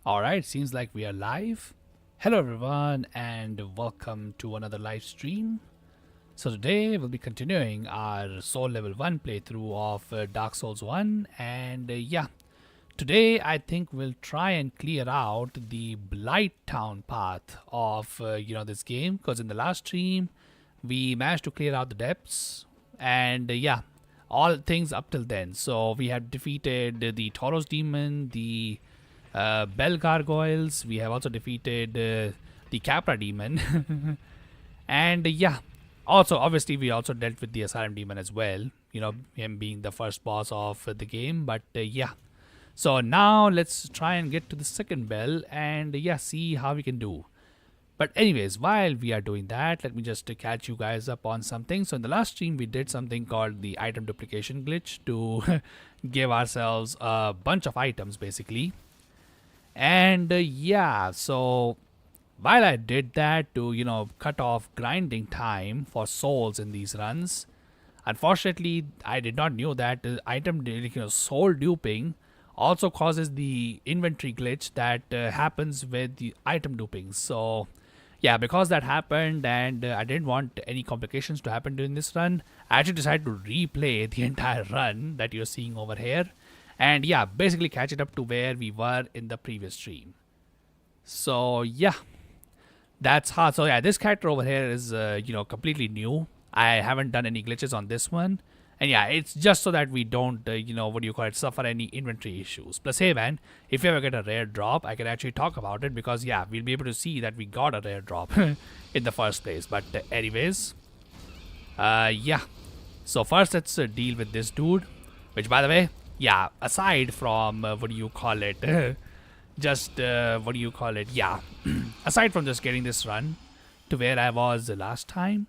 Alright, seems like we are live. Hello everyone and welcome to another live stream. So today we'll be continuing our Soul Level 1 playthrough of Dark Souls 1 and today I think we'll try and clear out the Blight Town path of this game, because in the last stream we managed to clear out the depths and all things up till then. So we have defeated the Tauros demon, the Bell Gargoyles. We have also defeated the Capra demon. And also obviously we also dealt with the Asylum demon as well. You know, him being the first boss of the game. But so now let's try and get to the second bell and see how we can do. But anyways, while we are doing that, let me just catch you guys up on something. So in the last stream, we did something called the item duplication glitch to give ourselves a bunch of items, basically. And so while I did that to, cut off grinding time for souls in these runs, unfortunately, I did not know that item soul duping also causes the inventory glitch that happens with the item duping. So yeah, because that happened and I didn't want any complications to happen during this run, I actually decided to replay the entire run that you're seeing over here. And yeah, basically catch it up to where we were in the previous stream. So yeah, that's hard. So yeah, this character over here is, completely new. I haven't done any glitches on this one. And yeah, it's just so that we don't, suffer any inventory issues. Plus, hey man, if you ever get a rare drop, I can actually talk about it because, yeah, we'll be able to see that we got a rare drop in the first place. But anyways, so first let's deal with this dude, which by the way, yeah, aside from, aside from just getting this run to where I was the last time,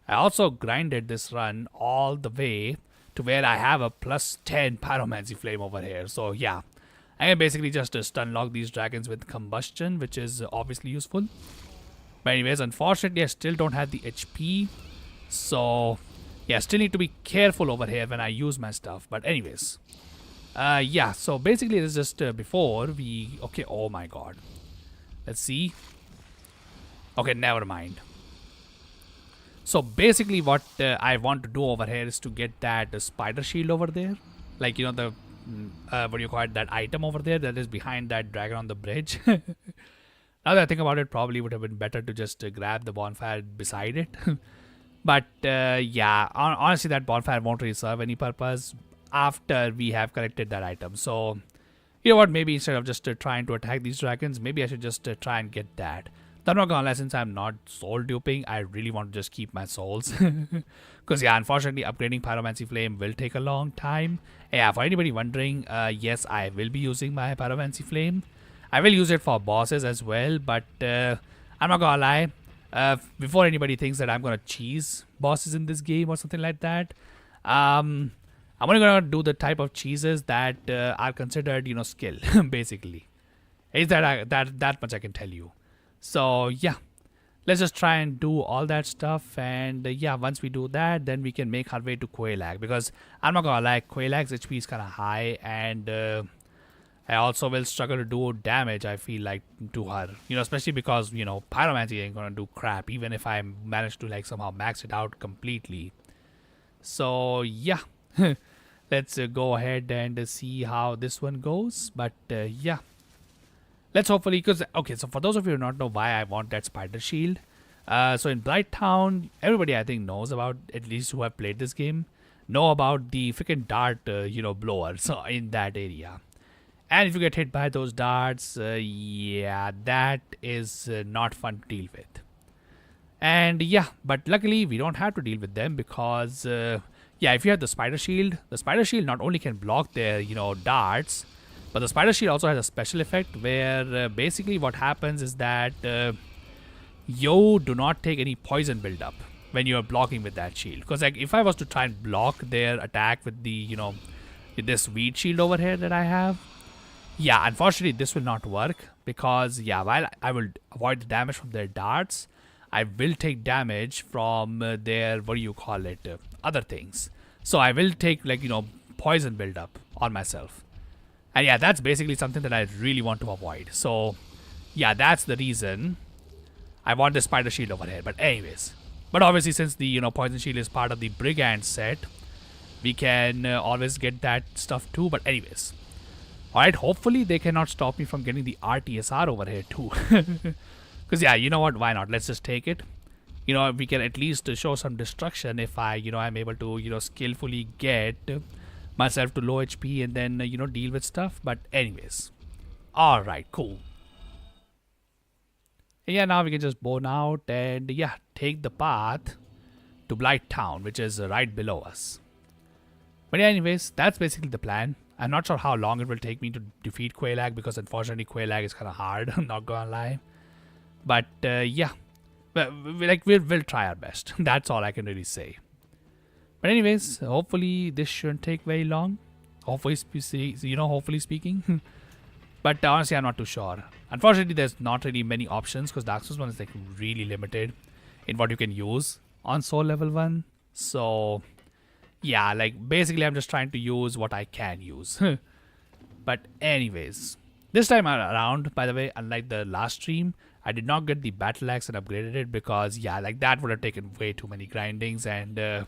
I also grinded this run all the way to where I have a plus 10 pyromancy flame over here. So yeah, I can basically just stun lock these dragons with combustion, which is obviously useful. But anyways, unfortunately I still don't have the HP. So yeah, still need to be careful over here when I use my stuff. But anyways, so basically this is just before we, okay, oh my god. Let's see. Okay, never mind. So basically what I want to do over here is to get that spider shield over there. Like, the, that item over there that is behind that dragon on the bridge. Now that I think about it, probably would have been better to just grab the bonfire beside it. But honestly that bonfire won't really serve any purpose after we have collected that item. So, you know what, maybe instead of just trying to attack these dragons, maybe I should just try and get that. I'm not gonna lie, since I'm not soul duping, I really want to just keep my souls. Because yeah, unfortunately upgrading pyromancy flame will take a long time. Yeah, for anybody wondering, yes, I will be using my pyromancy flame. I will use it for bosses as well, but I'm not gonna lie, before anybody thinks that I'm gonna cheese bosses in this game or something like that, I'm only gonna do the type of cheeses that are considered, skill, basically. Is that much I can tell you. So yeah, let's just try and do all that stuff, and once we do that, then we can make our way to Quelaag, because I'm not gonna lie, Quelaag's HP is kind of high, and I also will struggle to do damage, I feel like, to her, especially because pyromancy ain't gonna do crap even if I manage to like somehow max it out completely. So yeah, let's go ahead and see how this one goes. But let's hopefully, because, okay, so for those of you who do not know why I want that spider shield, so in Blight Town, everybody I think knows about, at least who have played this game, know about the freaking dart, blower, so in that area. And if you get hit by those darts, that is not fun to deal with. And but luckily we don't have to deal with them because, if you have the spider shield not only can block their, darts, but the spider shield also has a special effect where basically what happens is that you do not take any poison buildup when you are blocking with that shield. Because like if I was to try and block their attack with the, this weed shield over here that I have, unfortunately this will not work because, while I will avoid the damage from their darts, I will take damage from their, other things. So I will take like, poison buildup on myself. And yeah, that's basically something that I really want to avoid. So yeah, that's the reason I want the spider shield over here. But anyways, but obviously since the poison shield is part of the brigand set, we can always get that stuff too. But anyways, alright, hopefully they cannot stop me from getting the RTSR over here too. Because yeah, you know what, why not, let's just take it. We can at least show some destruction if I'm able to skillfully get myself to low HP and then deal with stuff. But anyways, alright, cool. Yeah, now we can just bone out and yeah, take the path to Blight Town, which is right below us. But yeah, anyways, that's basically the plan. I'm not sure how long it will take me to defeat Quelaag, because unfortunately Quelaag is kind of hard, I'm not gonna lie. But yeah, we'll try our best. That's all I can really say. But anyways, hopefully this shouldn't take very long. Hopefully speaking. But honestly, I'm not too sure. Unfortunately, there's not really many options because Dark Souls 1 is like really limited in what you can use on Soul level 1. So yeah, like basically I'm just trying to use what I can use. But anyways, this time around, by the way, unlike the last stream, I did not get the battle axe and upgraded it because yeah, like that would have taken way too many grindings. And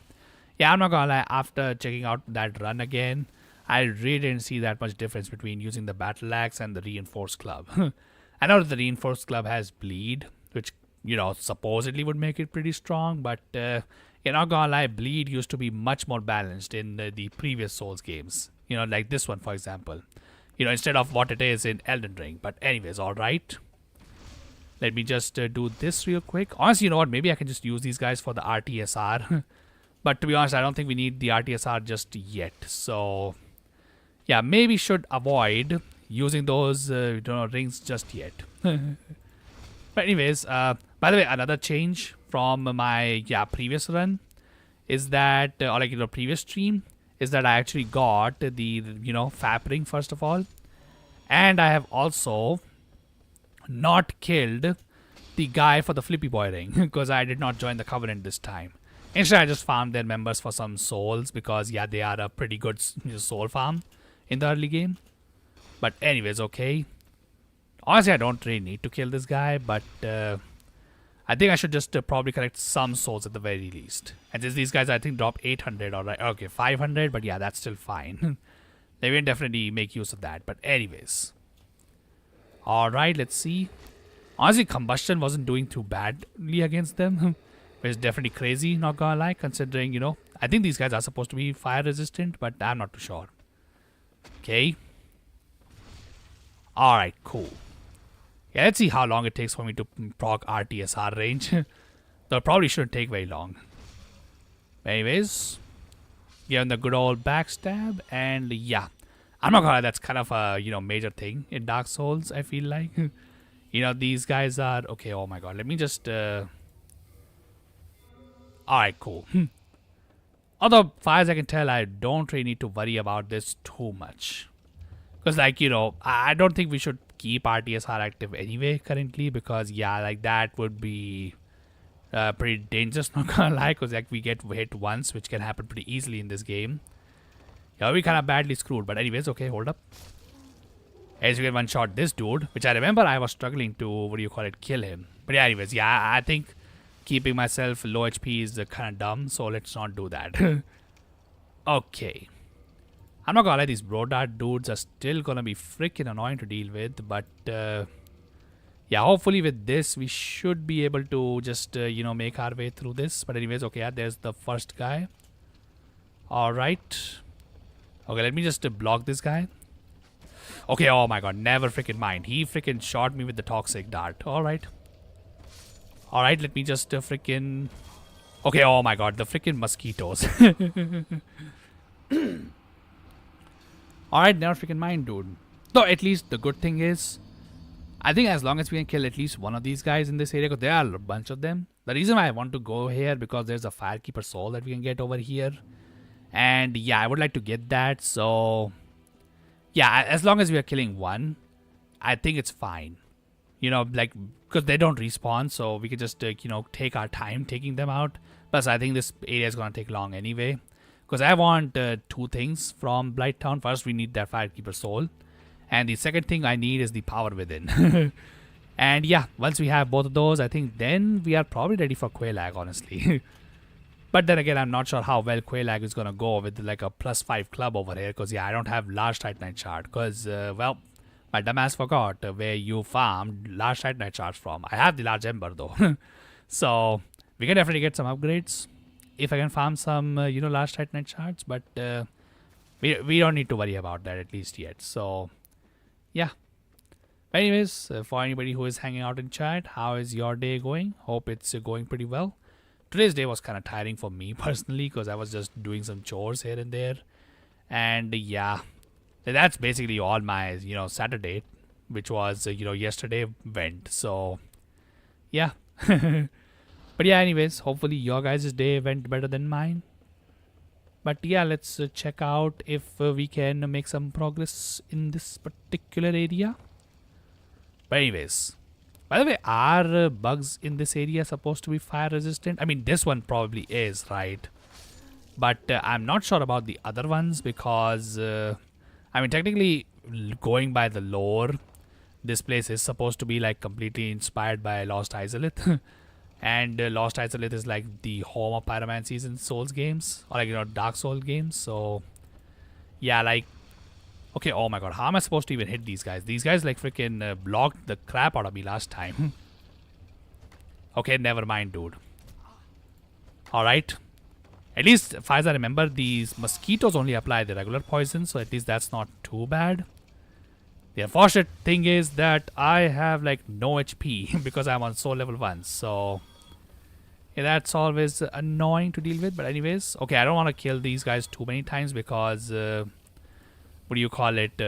yeah, I'm not gonna lie, after checking out that run again, I really didn't see that much difference between using the battle axe and the reinforced club. I know that the reinforced club has bleed, which supposedly would make it pretty strong, but you're not gonna lie, bleed used to be much more balanced in the previous Souls games. Like this one, for example. Instead of what it is in Elden Ring. But anyways, alright. Let me just do this real quick. Honestly, you know what? Maybe I can just use these guys for the RTSR. But to be honest, I don't think we need the RTSR just yet. So yeah, maybe should avoid using those rings just yet. But anyways, by the way, another change from my previous run is that, or previous stream, is that I actually got the Fap ring first of all, and I have also not killed the guy for the Flippy Boy ring because I did not join the Covenant this time. Instead, I just farmed their members for some souls because yeah, they are a pretty good soul farm in the early game. But anyways, okay. Honestly, I don't really need to kill this guy, but I think I should just probably collect some souls at the very least. And since these guys, I think, drop 800, alright, okay, 500, but yeah, that's still fine. They will definitely make use of that, but anyways. Alright, let's see. Honestly, Combustion wasn't doing too badly against them. Which is definitely crazy, not gonna lie, considering, I think these guys are supposed to be fire resistant, but I'm not too sure. Okay. Alright, cool. Yeah, let's see how long it takes for me to proc RTSR range. That probably shouldn't take very long. Anyways, given the good old backstab, and yeah, I'm not gonna lie, that's kind of a major thing in Dark Souls. I feel like these guys are okay. Oh my god, let me just. All right, cool. Although, far as I can tell, I don't really need to worry about this too much. Because, I don't think we should keep RTSR active anyway currently. Because, yeah, that would be pretty dangerous, not gonna lie. Because, we get hit once, which can happen pretty easily in this game. Yeah, we kind of badly screwed. But anyways, okay, hold up. As you can one-shot this dude. Which I remember I was struggling to, kill him. But yeah, anyways, yeah, I think keeping myself low HP is kind of dumb. So, let's not do that. Okay. I'm not gonna lie, these Brodart dudes are still gonna be freaking annoying to deal with, but yeah, hopefully with this we should be able to just make our way through this. But anyways, okay, yeah, there's the first guy. Alright. Okay, let me just block this guy. Okay, oh my god, never freaking mind. He freaking shot me with the toxic dart. Alright. Alright, let me just freaking. Okay, oh my god, the freaking mosquitoes. Alright, never freaking mind, dude. Though at least the good thing is, I think as long as we can kill at least one of these guys in this area, because there are a bunch of them. The reason why I want to go here, because there's a Firekeeper soul that we can get over here. And yeah, I would like to get that. So yeah, as long as we are killing one, I think it's fine. Because they don't respawn, so we can just, take our time taking them out. Plus, I think this area is going to take long anyway. Because I want two things from Blight Town. First, we need that Firekeeper soul. And the second thing I need is the power within. And yeah, once we have both of those, I think then we are probably ready for Quelaag, honestly. But then again, I'm not sure how well Quelaag is going to go with like a +5 club over here. Because yeah, I don't have large Titanite shard. Because, well, my dumbass forgot where you farmed large Titanite shards from. I have the large Ember though. So we can definitely get some upgrades. If I can farm some, large Titanite shards. But we don't need to worry about that at least yet. So, yeah. Anyways, for anybody who is hanging out in chat, how is your day going? Hope it's going pretty well. Today's day was kind of tiring for me personally because I was just doing some chores here and there. And yeah, that's basically all my, Saturday, which was, yesterday went. So, yeah. But yeah, anyways, hopefully your guys' day went better than mine. But yeah, let's check out if we can make some progress in this particular area. But anyways, by the way, are bugs in this area supposed to be fire resistant? I mean, this one probably is, right? But I'm not sure about the other ones because, technically going by the lore, this place is supposed to be like completely inspired by Lost Izalith. And Lost Izalith is like the home of pyromancies in Souls games, or like, Dark Souls games. So, yeah, like, okay, oh my god, how am I supposed to even hit these guys? These guys like freaking blocked the crap out of me last time. Okay, never mind, dude. Alright. At least, as far as I remember, these mosquitoes only apply the regular poison, so at least that's not too bad. The unfortunate thing is that I have like no HP because I'm on soul level 1, so yeah, that's always annoying to deal with. But anyways, okay, I don't want to kill these guys too many times because what do you call it?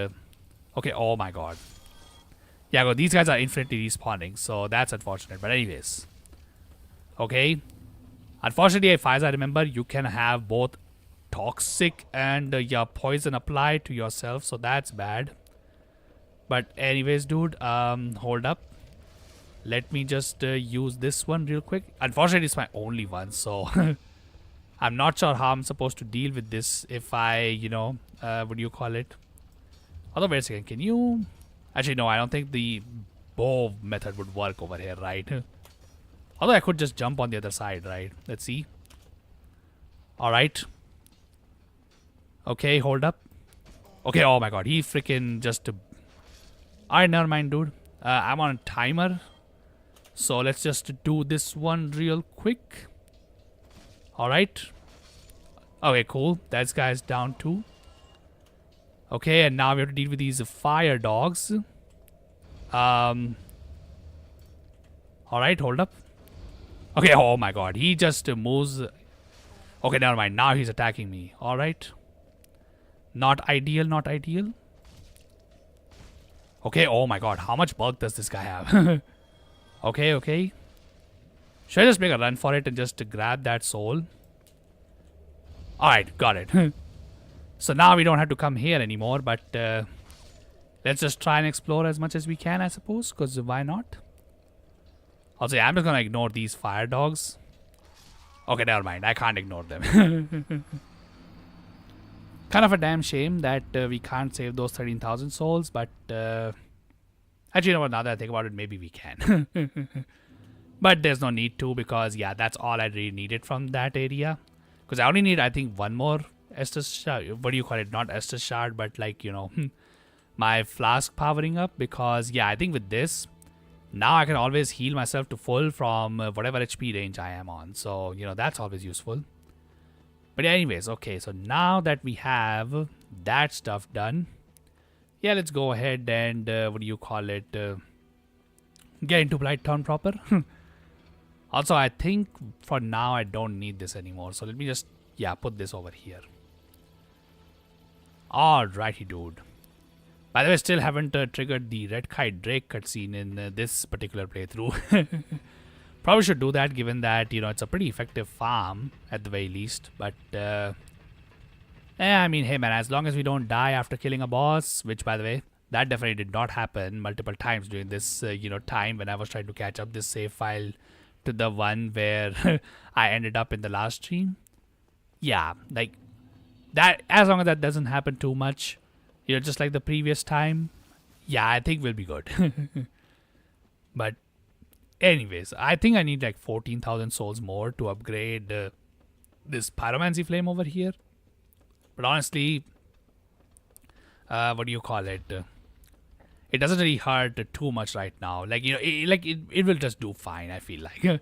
Okay, oh my god. Yeah, these guys are infinitely respawning, so that's unfortunate. But anyways, okay. Unfortunately, as far as I remember, you can have both toxic and your poison applied to yourself, so that's bad. But anyways, dude, hold up. Let me just use this one real quick. Unfortunately, it's my only one, so I'm not sure how I'm supposed to deal with this if I, what do you call it? Although, wait a second, can you... Actually, no, I don't think the bow method would work over here, right? Although I could just jump on the other side, right? Let's see. Alright. Okay, hold up. Okay, oh my god, he freaking just... Alright, never mind, dude. I'm on a timer. So let's just do this one real quick. Alright. Okay, cool. That guy's down too. Okay, and now we have to deal with these fire dogs. Alright, hold up. Okay, oh my god. He just moves. Okay, never mind. Now he's attacking me. Alright. Not ideal, not ideal. Okay, oh my god. How much bulk does this guy have? Okay, okay. Should I just make a run for it and just grab that soul? Alright, got it. So now we don't have to come here anymore, but let's just try and explore as much as we can, I suppose, because why not? Also, yeah, I'm just going to ignore these fire dogs. Okay, never mind. I can't ignore them. Kind of a damn shame that we can't save those 13,000 souls, but actually, you know what, now that I think about it, maybe we can. But there's no need to because, yeah, that's all I really needed from that area. Because I only need, I think, one more Estus shard. What do you call it? Not Estus shard, but like, my flask powering up. Because, yeah, I think with this, now I can always heal myself to full from whatever HP range I am on. So, that's always useful. But anyways, okay, so now that we have that stuff done, yeah, let's go ahead and, what do you call it, get into Blight Town proper. Also, I think for now I don't need this anymore. So let me just, yeah, put this over here. Alrighty, dude. By the way, still haven't triggered the Red Kite Drake cutscene in this particular playthrough. Probably should do that given that, it's a pretty effective farm at the very least. But, I mean, hey man, as long as we don't die after killing a boss, which by the way, that definitely did not happen multiple times during this, time when I was trying to catch up this save file to the one where I ended up in the last stream. Yeah, like, that, as long as that doesn't happen too much, just like the previous time, yeah, I think we'll be good. But anyways, I think I need like 14,000 souls more to upgrade this pyromancy flame over here. But honestly, what do you call it? It doesn't really hurt too much right now. Like, you know, it will just do fine, I feel like.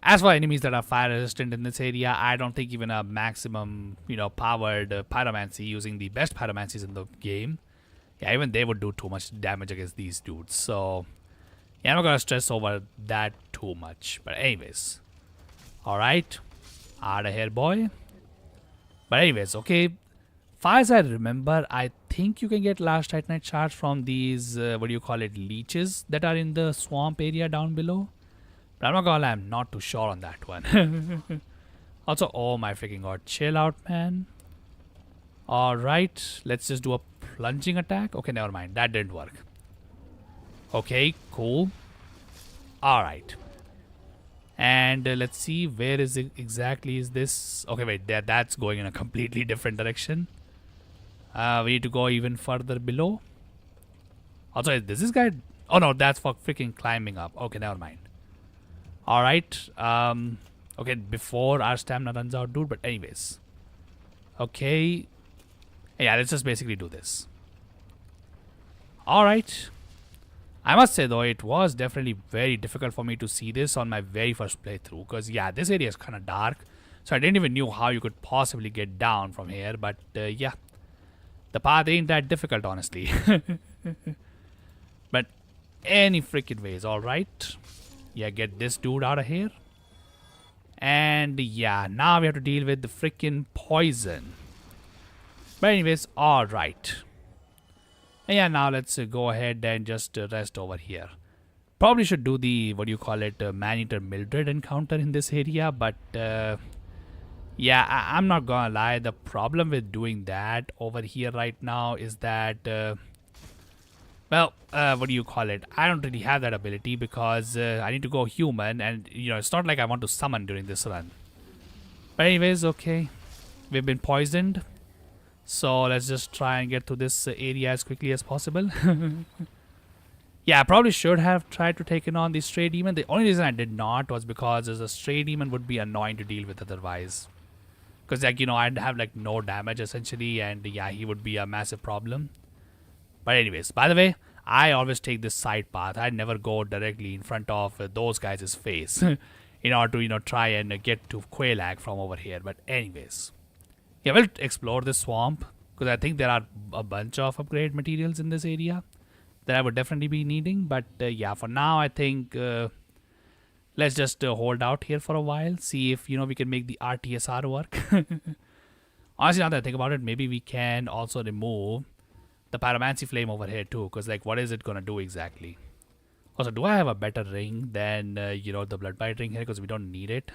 As for enemies that are fire resistant in this area, I don't think even a maximum, you know, powered pyromancy using the best pyromancies in the game, yeah, even they would do too much damage against these dudes. So, yeah, I'm not gonna stress over that too much. But anyways, alright, out of here, boy. But anyways, okay, far as I remember, I think you can get last Titanite shards from these, what do you call it, leeches that are in the swamp area down below. But I'm not gonna lie, I'm not too sure on that one. Also, oh my freaking god, chill out, man. Alright, let's just do a plunging attack. Okay, never mind, that didn't work. Okay, cool. Alright. And let's see, where is it exactly is this? Okay, wait, that's going in a completely different direction. We need to go even further below. Also, is this guy? Oh no, that's for freaking climbing up. Okay, never mind. Alright. Okay, before our stamina runs out, dude. But anyways. Okay. Yeah, let's just basically do this. Alright. I must say though, it was definitely very difficult for me to see this on my very first playthrough. Because yeah, this area is kind of dark. So I didn't even know how you could possibly get down from here. But yeah. The path ain't that difficult, honestly. But any freaking ways, alright. Yeah, get this dude out of here. And yeah, now we have to deal with the freaking poison. But anyways, alright. Yeah, now let's go ahead and just rest over here. Probably should do the, what do you call it, man-eater Mildred encounter in this area. But yeah, I'm not gonna lie. The problem with doing that over here right now is that, well, what do you call it? I don't really have that ability because I need to go human, and you know, it's not like I want to summon during this run. But anyways, okay, we've been poisoned, so let's just try and get to this area as quickly as possible. Yeah, I probably should have tried to take on the stray demon. The only reason I did not was because a stray demon would be annoying to deal with otherwise. Because, like, you know, I'd have, like, no damage, essentially. And, yeah, he would be a massive problem. But anyways, by the way, I always take this side path. I never go directly in front of those guys' face. In order to, you know, try and get to Quelaag from over here. But anyways. Yeah, we'll explore this swamp. Because I think there are a bunch of upgrade materials in this area that I would definitely be needing. But, yeah, for now, I think... let's just hold out here for a while. See if, you know, we can make the RTSR work. Honestly, now that I think about it, maybe we can also remove the pyromancy flame over here too. Because, like, what is it going to do exactly? Also, do I have a better ring than, you know, the bloodbite ring here? Because we don't need it.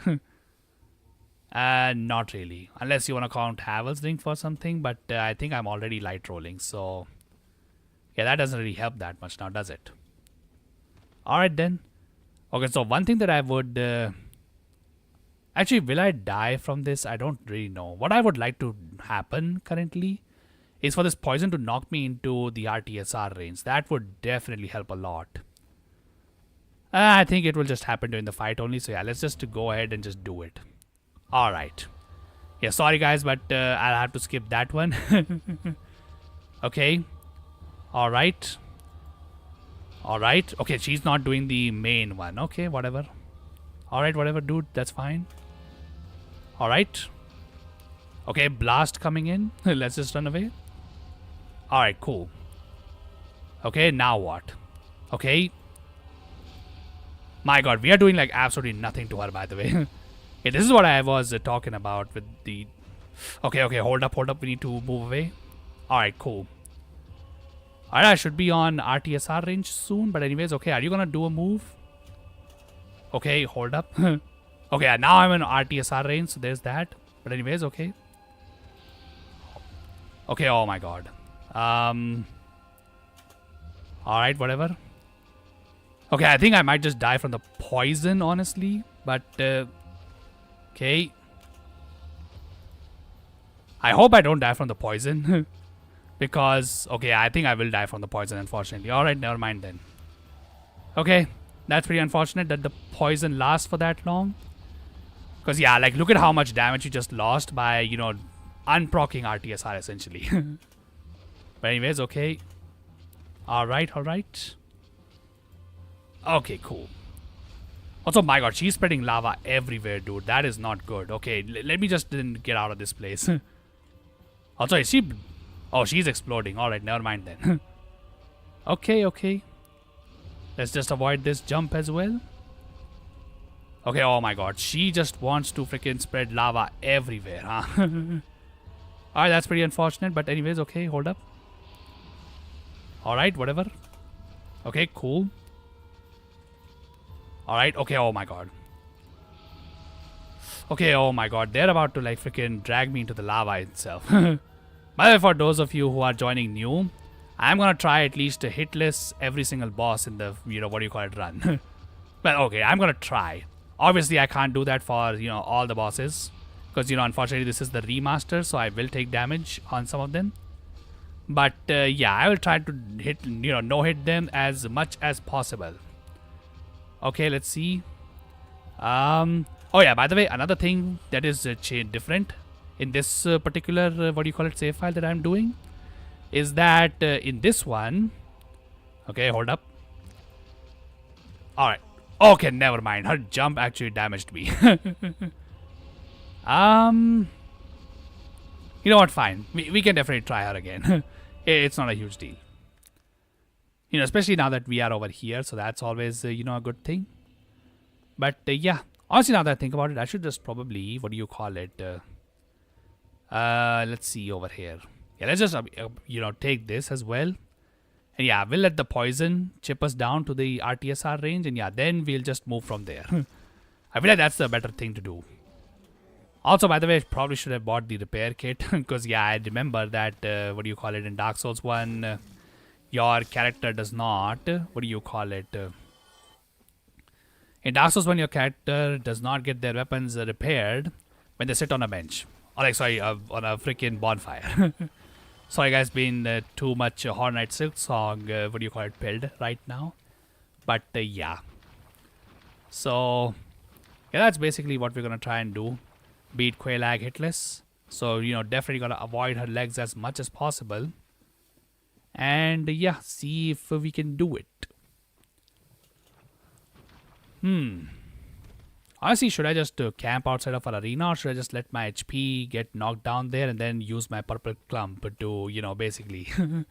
Not really. Unless you want to count Havel's ring for something. But I think I'm already light rolling. So, yeah, that doesn't really help that much now, does it? Alright then. Okay, so one thing that I would... actually, will I die from this? I don't really know. What I would like to happen currently is for this poison to knock me into the RTSR range. That would definitely help a lot. I think it will just happen during the fight only. So yeah, let's just go ahead and just do it. Alright. Yeah, sorry guys, but I'll have to skip that one. Okay. Alright. Alright. Okay, she's not doing the main one. Okay, whatever. Alright, whatever, dude. That's fine. Alright. Okay, blast coming in. Let's just run away. Alright, cool. Okay, now what? Okay. My god, we are doing like absolutely nothing to her, by the way. Yeah, this is what I was talking about with the... Okay, hold up. We need to move away. Alright, cool. Alright, I should be on RTSR range soon. But anyways, okay, are you gonna do a move? Okay, hold up. Okay, now I'm in RTSR range, so there's that. But anyways, okay. Okay, oh my god. Alright, whatever. Okay, I think I might just die from the poison, honestly. But, okay. I hope I don't die from the poison. Because, okay, I think I will die from the poison, unfortunately. Alright, never mind then. Okay, that's pretty unfortunate that the poison lasts for that long. Because, yeah, like, look at how much damage you just lost by, you know, unprocking RTSR, essentially. But anyways, okay. Alright, alright. Okay, cool. Also, my god, she's spreading lava everywhere, dude. That is not good. Okay, let me just get out of this place. Also, is she... Oh, she's exploding. Alright, never mind then. Okay, okay. Let's just avoid this jump as well. Okay, oh my god. She just wants to freaking spread lava everywhere, huh? Alright, that's pretty unfortunate. But anyways, okay, hold up. Alright, whatever. Okay, cool. Alright, okay, oh my god. Okay, oh my god. They're about to like freaking drag me into the lava itself. By the way, for those of you who are joining new, I'm gonna try at least to hitless every single boss in the, you know, what do you call it, run. But okay, I'm gonna try. Obviously, I can't do that for, you know, all the bosses. Because, you know, unfortunately, this is the remaster, so I will take damage on some of them. But, yeah, I will try to hit, you know, no-hit them as much as possible. Okay, let's see. Oh yeah, by the way, another thing that is different in this particular, what do you call it, save file that I'm doing, is that in this one, okay, hold up. Alright, okay, never mind. Her jump actually damaged me. You know what, fine. We can definitely try her again. It's not a huge deal. You know, especially now that we are over here, so that's always, you know, a good thing. But, yeah. Honestly, now that I think about it, I should just probably, what do you call it? Let's see over here. Yeah, let's just, you know, take this as well. And yeah, we'll let the poison chip us down to the RTSR range. And yeah, then we'll just move from there. I feel like that's the better thing to do. Also, by the way, I probably should have bought the repair kit. Because, yeah, I remember that, what do you call it, in Dark Souls 1, your character does not, what do you call it? In Dark Souls 1, your character does not get their weapons repaired when they sit on a bench. Or like, sorry, on a freaking bonfire. Sorry guys, been too much Horror Night Silk Song, what do you call it, pilled right now. But yeah. So, yeah, that's basically what we're going to try and do. Beat Quelaag hitless. So, you know, definitely going to avoid her legs as much as possible. And yeah, see if we can do it. Honestly, should I just camp outside of our arena, or should I just let my HP get knocked down there and then use my purple clump to, you know, basically, you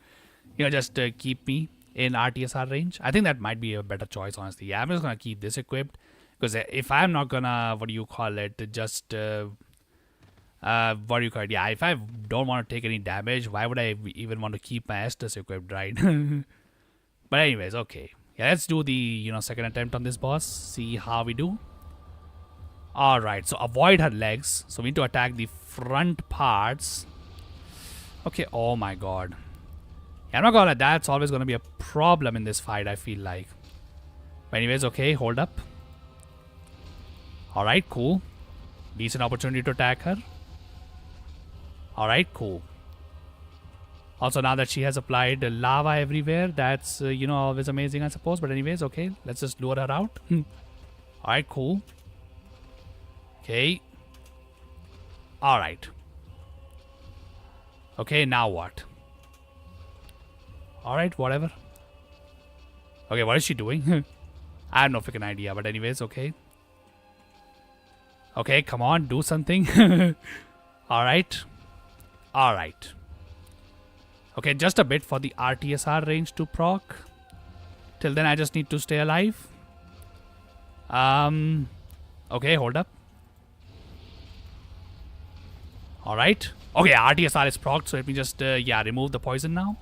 know, just keep me in RTSR range? I think that might be a better choice, honestly. Yeah, I'm just going to keep this equipped. Because if I'm not going to, what do you call it, just, what do you call it? Yeah, if I don't want to take any damage, why would I even want to keep my Estus equipped, right? But anyways, okay. Yeah, let's do the, you know, second attempt on this boss. See how we do. Alright, so avoid her legs. So we need to attack the front parts. Okay, oh my god. Yeah, I'm not gonna lie, that's always gonna be a problem in this fight, I feel like. But anyways, okay, hold up. Alright, cool. Decent opportunity to attack her. Alright, cool. Also, now that she has applied lava everywhere, that's, you know, always amazing, I suppose. But anyways, okay, let's just lure her out. Alright, cool. Okay. Alright. Okay, now what? Alright, whatever. Okay, what is she doing? I have no freaking idea, but anyways, okay. Okay, come on, do something. Alright. Alright. Okay, just a bit for the RTSR range to proc. Till then, I just need to stay alive. Okay, hold up. Alright. Okay, RTSR is procced, so let me just, yeah, remove the poison now.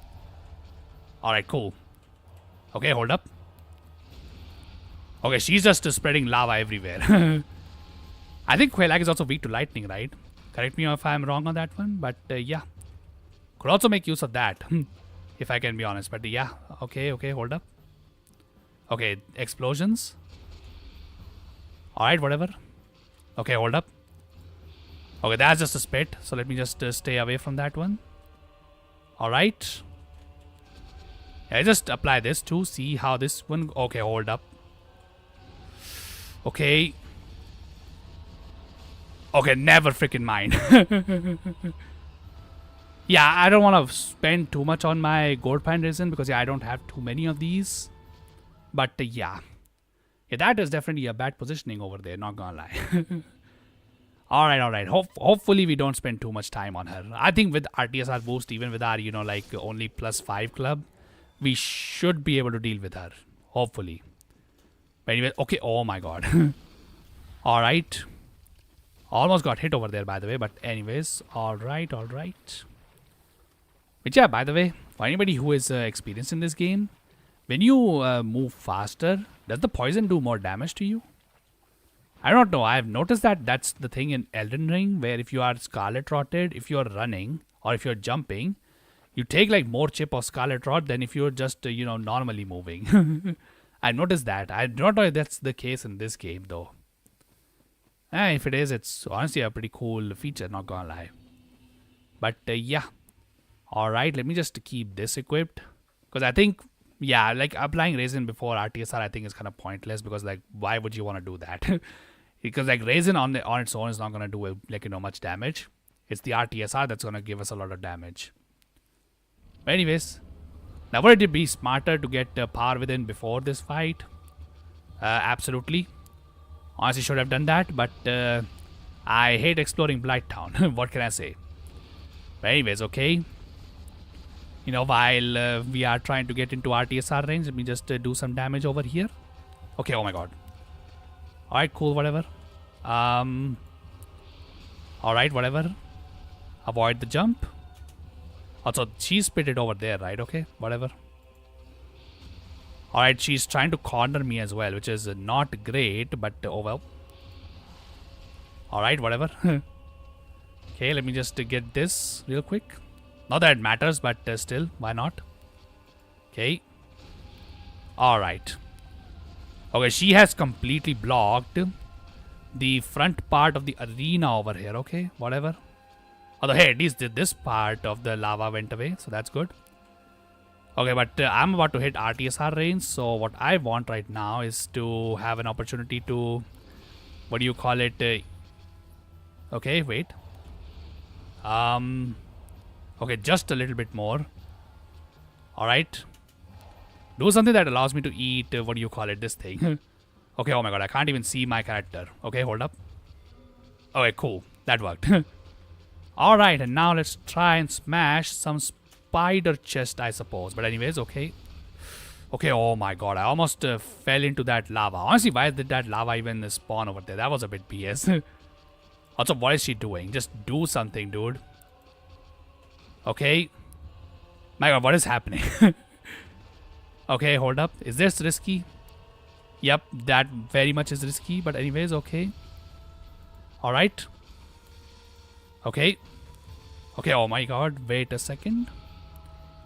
Alright, cool. Okay, hold up. Okay, she's just spreading lava everywhere. I think Quelaag is also weak to lightning, right? Correct me if I'm wrong on that one, but yeah. Could also make use of that, if I can be honest. But yeah, okay, okay, hold up. Okay, explosions. Alright, whatever. Okay, hold up. Okay, that's just a spit, so let me just stay away from that one. Alright. I just apply this to see how this one. Okay, hold up. Okay. Okay, never freaking mind. Yeah, I don't want to spend too much on my gold pine resin because yeah, I don't have too many of these. But yeah. Yeah, that is definitely a bad positioning over there, not gonna lie. Alright. Hopefully we don't spend too much time on her. I think with RTSR boost, even with our, like only +5 club, we should be able to deal with her. Hopefully. But anyway, okay, oh my god. Alright. Almost got hit over there, by the way, but anyways, alright. Which yeah, by the way, for anybody who is experienced in this game, when you move faster, does the poison do more damage to you? I don't know. I've noticed that that's the thing in Elden Ring, where if you are Scarlet Rotted, if you're running or if you're jumping, you take like more chip of Scarlet Rot than if you're just, normally moving. I noticed that. I don't know if that's the case in this game, though. If it is, it's honestly a pretty cool feature, not gonna lie. But yeah. Alright, let me just keep this equipped. Because I think, yeah, like applying resin before RTSR I think is kind of pointless. Because like, why would you want to do that? Because like resin on its own is not going to do like, much damage. It's the RTSR that's going to give us a lot of damage. But anyways. Now would it be smarter to get power within before this fight? Absolutely. Honestly should have done that. But I hate exploring Blighttown. What can I say? But anyways, okay. While we are trying to get into RTSR range, let me just do some damage over here. Okay, oh my god. Alright, cool, whatever. Alright, whatever. Avoid the jump. Also, she's pitted over there, right? Okay, whatever. Alright, she's trying to corner me as well, which is not great, but oh well. Alright, whatever. Okay, let me just get this real quick. Not that it matters, but still, why not? Okay. Alright. Okay, she has completely blocked the front part of the arena over here. Okay, whatever. Although, hey, at least this part of the lava went away, so that's good. Okay, but I'm about to hit RTSR range, so what I want right now is to have an opportunity to... What do you call it? Okay, wait. Okay, just a little bit more. Alright. Do something that allows me to eat, what do you call it, this thing. Okay, oh my god, I can't even see my character. Okay, hold up. Okay, cool. That worked. Alright, and now let's try and smash some spider chest, I suppose. But anyways, okay. Okay, oh my god, I almost fell into that lava. Honestly, why did that lava even spawn over there? That was a bit BS. Also, what is she doing? Just do something, dude. Okay. My god, what is happening? Okay, hold up. Is this risky? Yep, that very much is risky. But anyways, okay. Alright. Okay. Okay, oh my god. Wait a second.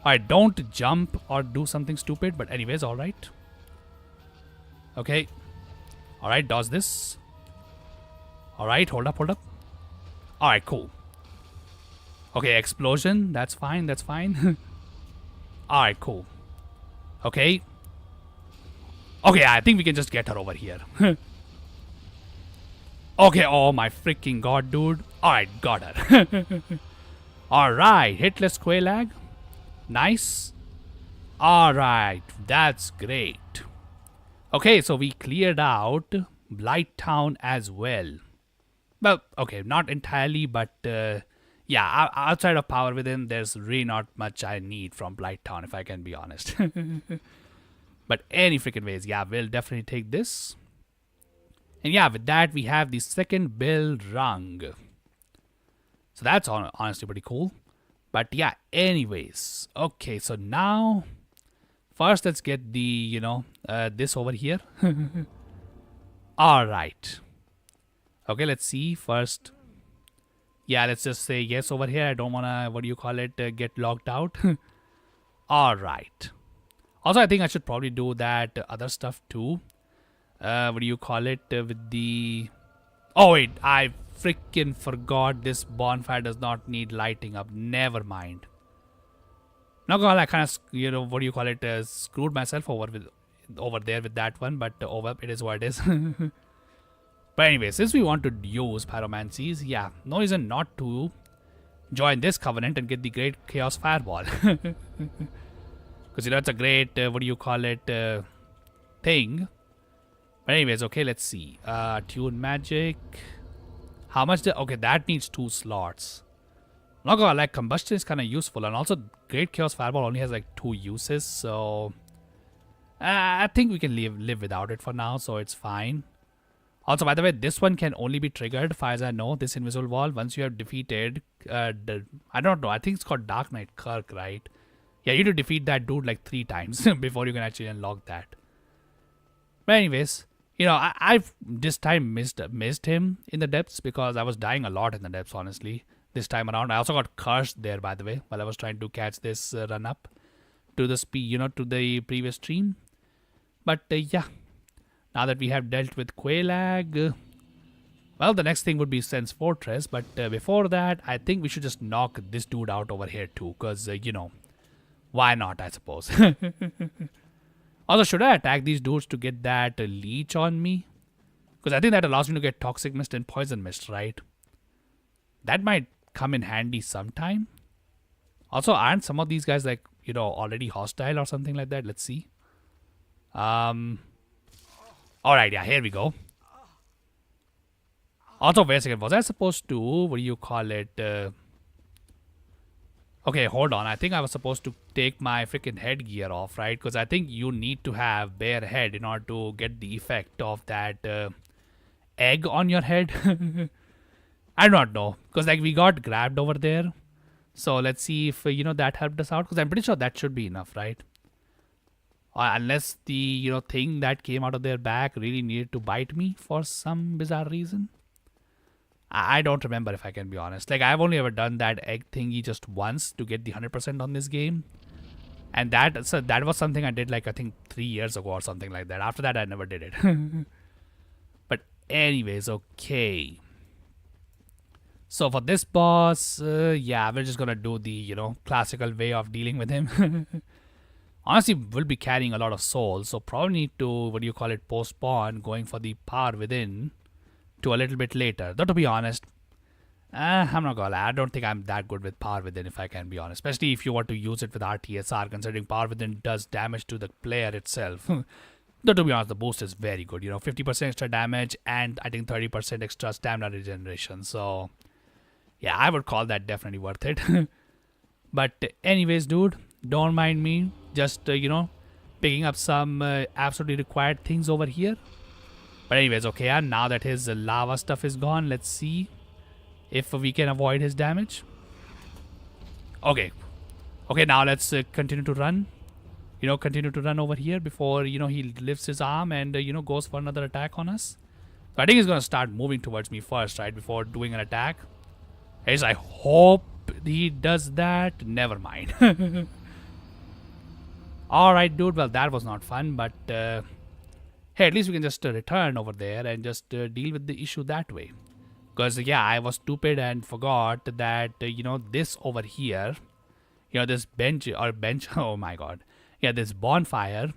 Alright, don't jump or do something stupid. But anyways, alright. Okay. Alright, does this. Alright, hold up. Alright, cool. Okay, explosion. That's fine. Alright, cool. Okay. Okay, I think we can just get her over here. Okay, oh my freaking god, dude. Alright, got her. Alright, hitless Quailag. Nice. Alright, that's great. Okay, so we cleared out Blighttown as well. Well, okay, not entirely, but yeah, outside of power within, there's really not much I need from Blighttown, if I can be honest. But any freaking ways, yeah, we'll definitely take this. And yeah, with that, we have the second build rung. So that's honestly pretty cool. But yeah, anyways. Okay, so now, first let's get the, this over here. Alright. Okay, let's see first. Yeah, let's just say yes over here. I don't want to, what do you call it, get logged out. Alright. Also, I think I should probably do that other stuff too. What do you call it, with the... Oh wait, I freaking forgot this bonfire does not need lighting up. Never mind. Not gonna lie, I kind of, what do you call it, screwed myself over there with that one, but it is what it is. But anyway, since we want to use pyromancies, yeah, no reason not to join this covenant and get the great chaos fireball. Because it's a great, thing. But anyways, okay, let's see. Tune magic. How much? Okay, that needs 2 slots. Not gonna lie, combustion is kind of useful, and also great chaos fireball only has like 2 uses, so I think we can live without it for now, so it's fine. Also, by the way, this one can only be triggered, far as I know, this invisible wall, once you have defeated, I don't know, I think it's called Dark Knight Kirk, right? Yeah, you need to defeat that dude like 3 times before you can actually unlock that. But anyways, I've this time missed him in the depths because I was dying a lot in the depths, honestly, this time around. I also got cursed there, by the way, while I was trying to catch this run up to the speed, to the previous stream. But yeah, now that we have dealt with Quelaag, well, the next thing would be Sense Fortress. But before that, I think we should just knock this dude out over here too, because, why not, I suppose. Also, should I attack these dudes to get that leech on me? Because I think that allows me to get Toxic Mist and Poison Mist, right? That might come in handy sometime. Also, aren't some of these guys like, already hostile or something like that? Let's see. Alright, yeah, here we go. Also, wait a second. Was I supposed to, what do you call it? Okay, hold on. I think I was supposed to take my freaking headgear off, right? Because I think you need to have bare head in order to get the effect of that egg on your head. I do not know. Because like we got grabbed over there. So let's see if, that helped us out. Because I'm pretty sure that should be enough, right? Unless the, thing that came out of their back really needed to bite me for some bizarre reason. I don't remember, if I can be honest. Like, I've only ever done that egg thingy just once to get the 100% on this game. And that was something I did, like, I think 3 years ago or something like that. After that, I never did it. But anyways, okay. So for this boss, yeah, we're just gonna do the, classical way of dealing with him. Honestly, we'll be carrying a lot of souls, so probably need to, postpone going for the power within to a little bit later. Though to be honest, I'm not gonna lie, I don't think I'm that good with power within, if I can be honest. Especially if you want to use it with RTSR, considering power within does damage to the player itself. Though to be honest, the boost is very good. 50% extra damage and I think 30% extra stamina regeneration. So yeah, I would call that definitely worth it. But anyways, dude, don't mind me. Just picking up some absolutely required things over here. But anyways, okay, and now that his lava stuff is gone, let's see if we can avoid his damage. Okay. Okay, now let's continue to run. Continue to run over here before, he lifts his arm and, goes for another attack on us. So I think he's going to start moving towards me first, right, before doing an attack. As I hope he does that. Never mind. Alright, dude, well, that was not fun, but... hey, at least we can just return over there and just deal with the issue that way. Because, yeah, I was stupid and forgot that, this over here, this bench, oh my god. Yeah, this bonfire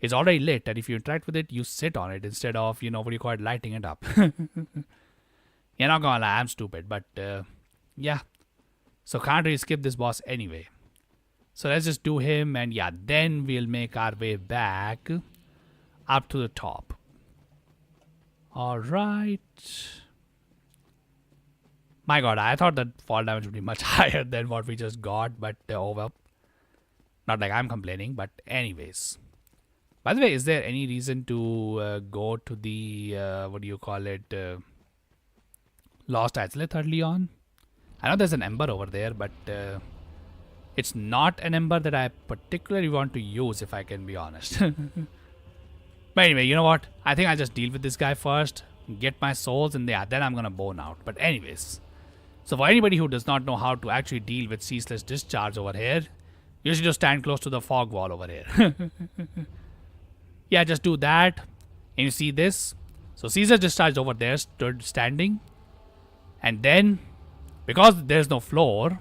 is already lit, and if you interact with it, you sit on it instead of, lighting it up. You're not gonna lie, I'm stupid, but, yeah. So can't really skip this boss anyway. So let's just do him, and yeah, then we'll make our way back up to the top. Alright. My god, I thought that fall damage would be much higher than what we just got, but oh well. Not like I'm complaining, but anyways. By the way, is there any reason to go to the, Lost Azalith early on? I know there's an ember over there, but it's not an ember that I particularly want to use, if I can be honest. But anyway, you know what? I think I'll just deal with this guy first, get my souls, and yeah, then I'm gonna bone out. But anyways, so for anybody who does not know how to actually deal with ceaseless discharge over here, you should just stand close to the fog wall over here. Yeah, just do that, and you see this. So ceaseless discharge over there stood standing, and then because there's no floor.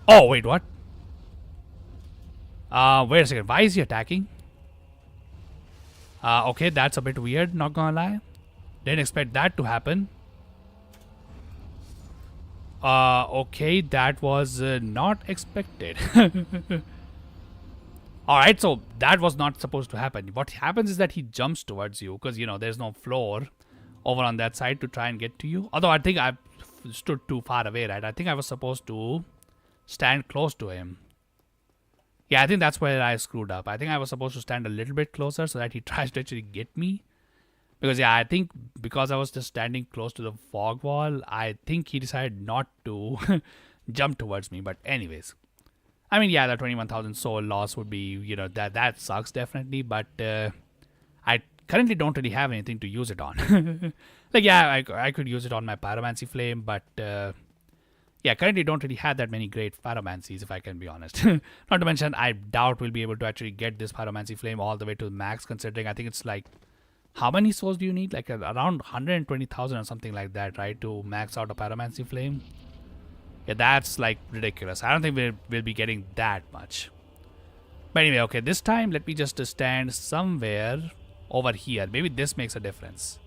Oh wait, what? Wait a second. Why is he attacking? Okay, that's a bit weird, not gonna lie. Didn't expect that to happen. Okay, that was not expected. Alright, so that was not supposed to happen. What happens is that he jumps towards you because, there's no floor over on that side to try and get to you. Although I think I stood too far away, right? I think I was supposed to stand close to him. Yeah, I think that's where I screwed up. I think I was supposed to stand a little bit closer so that he tries to actually get me. Because, yeah, I think because I was just standing close to the fog wall, I think he decided not to jump towards me. But anyways, I mean, yeah, the 21,000 soul loss would be, that sucks definitely. But I currently don't really have anything to use it on. Like, yeah, I could use it on my pyromancy flame, but yeah, currently don't really have that many great pyromancies, if I can be honest. Not to mention, I doubt we'll be able to actually get this pyromancy flame all the way to the max, considering I think it's like, how many souls do you need? Like around 120,000 or something like that, right? To max out a pyromancy flame. Yeah, that's like ridiculous. I don't think we'll be getting that much. But anyway, okay, this time let me just stand somewhere over here. Maybe this makes a difference.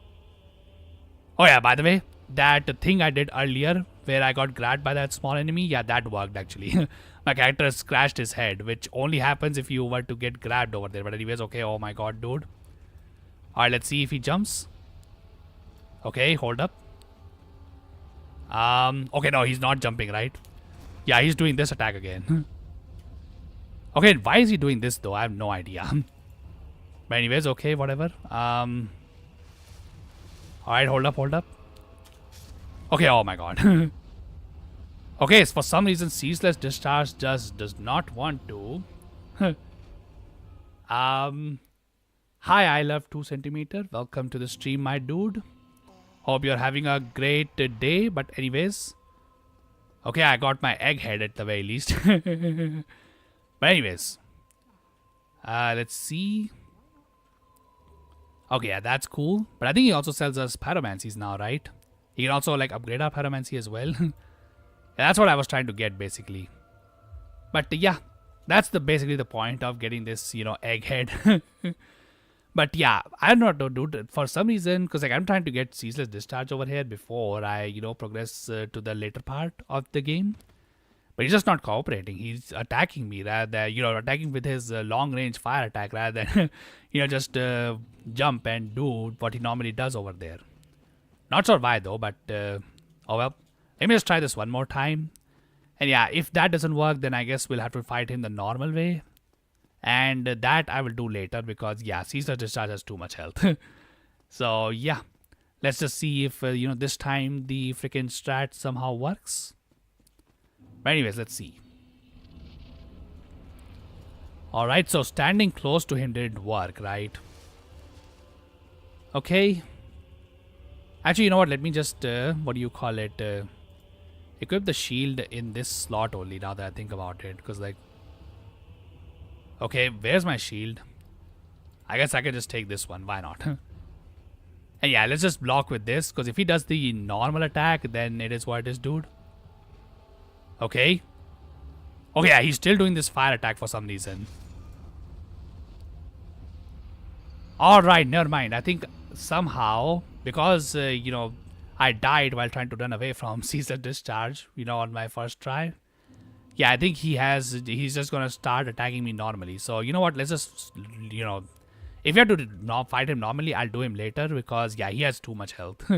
Oh yeah, by the way, that thing I did earlier where I got grabbed by that small enemy, yeah, that worked actually. My character scratched his head, which only happens if you were to get grabbed over there. But anyways, okay, oh my god, dude. Alright, let's see if he jumps. Okay, hold up. Okay, no, he's not jumping, right? Yeah, he's doing this attack again. Okay, why is he doing this though? I have no idea. But anyways, okay, whatever. Alright, hold up. Okay, oh my god. Okay, so for some reason, Ceaseless Discharge just does not want to. Hi, I love 2 centimeter. Welcome to the stream, my dude. Hope you're having a great day. But anyways, okay, I got my egghead at the very least. But anyways, let's see. Okay, yeah, that's cool. But I think he also sells us pyromancies now, right? He can also like upgrade our pyromancy as well. Yeah, that's what I was trying to get basically. But yeah, that's basically the point of getting this, egghead. But yeah, I don't know, dude. For some reason, because like I'm trying to get Ceaseless Discharge over here before I, progress to the later part of the game. But he's just not cooperating. He's attacking me rather than, attacking with his long range fire attack rather than, just jump and do what he normally does over there. Not sure why though, but oh well. Let me just try this one more time. And yeah, if that doesn't work, then I guess we'll have to fight him the normal way. And that I will do later because, yeah, Ceaseless Discharge has too much health. So, yeah. Let's just see if, this time the freaking strat somehow works. But anyways, let's see. Alright, so standing close to him didn't work, right? Okay. Actually, you know what? Let me just, what do you call it? Equip the shield in this slot only now that I think about it. Because, like, okay, where's my shield? I guess I can just take this one. Why not? And yeah, let's just block with this. Because if he does the normal attack, then it is what it is, dude. Okay. Okay, yeah, he's still doing this fire attack for some reason. Alright, never mind. I think somehow, because, I died while trying to run away from Ceaseless Discharge, on my first try. Yeah, I think he's just gonna start attacking me normally. So, you know what, let's just, if you have to not fight him normally, I'll do him later because, yeah, he has too much health.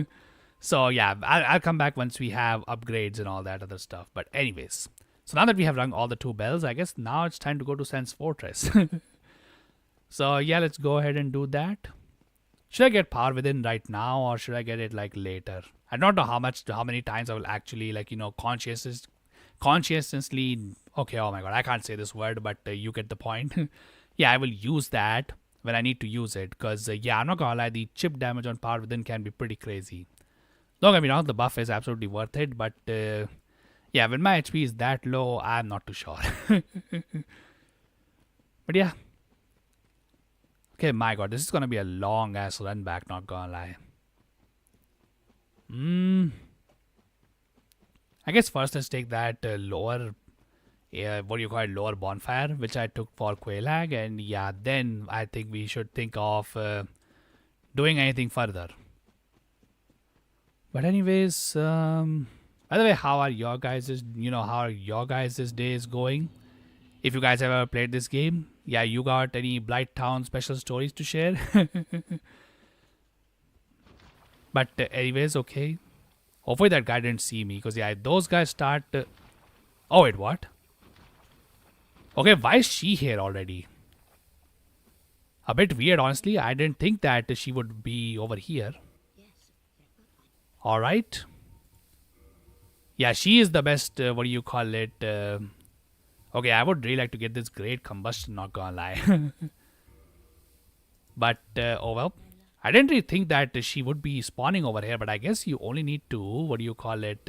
So, yeah, I'll come back once we have upgrades and all that other stuff. But anyways, so now that we have rung all the 2 bells, I guess now it's time to go to Sense Fortress. So, yeah, let's go ahead and do that. Should I get Power Within right now or should I get it, like, later? I don't know how many times I will actually, like, conscientiously, okay, oh my god, I can't say this word, but you get the point. Yeah, I will use that when I need to use it because, yeah, I'm not gonna lie, the chip damage on Power Within can be pretty crazy. Don't get me wrong, the buff is absolutely worth it, but yeah, when my HP is that low, I'm not too sure. But yeah. Okay, my god, this is gonna be a long ass run back, not gonna lie. I guess first let's take that lower what do you call it, lower bonfire, which I took for Quelaag, and yeah, then I think we should think of doing anything further. But anyways, by the way, how are your guys', how are your guys' days going? If you guys have ever played this game, yeah, you got any Blight Town special stories to share? But anyways, okay. Hopefully that guy didn't see me, because yeah, those guys start. Oh wait, what? Okay, why is she here already? A bit weird, honestly. I didn't think that she would be over here. All right. Yeah, she is the best. What do you call it? Okay, I would really like to get this great combustion. Not gonna lie. But oh well. I didn't really think that she would be spawning over here, but I guess you only need to, what do you call it,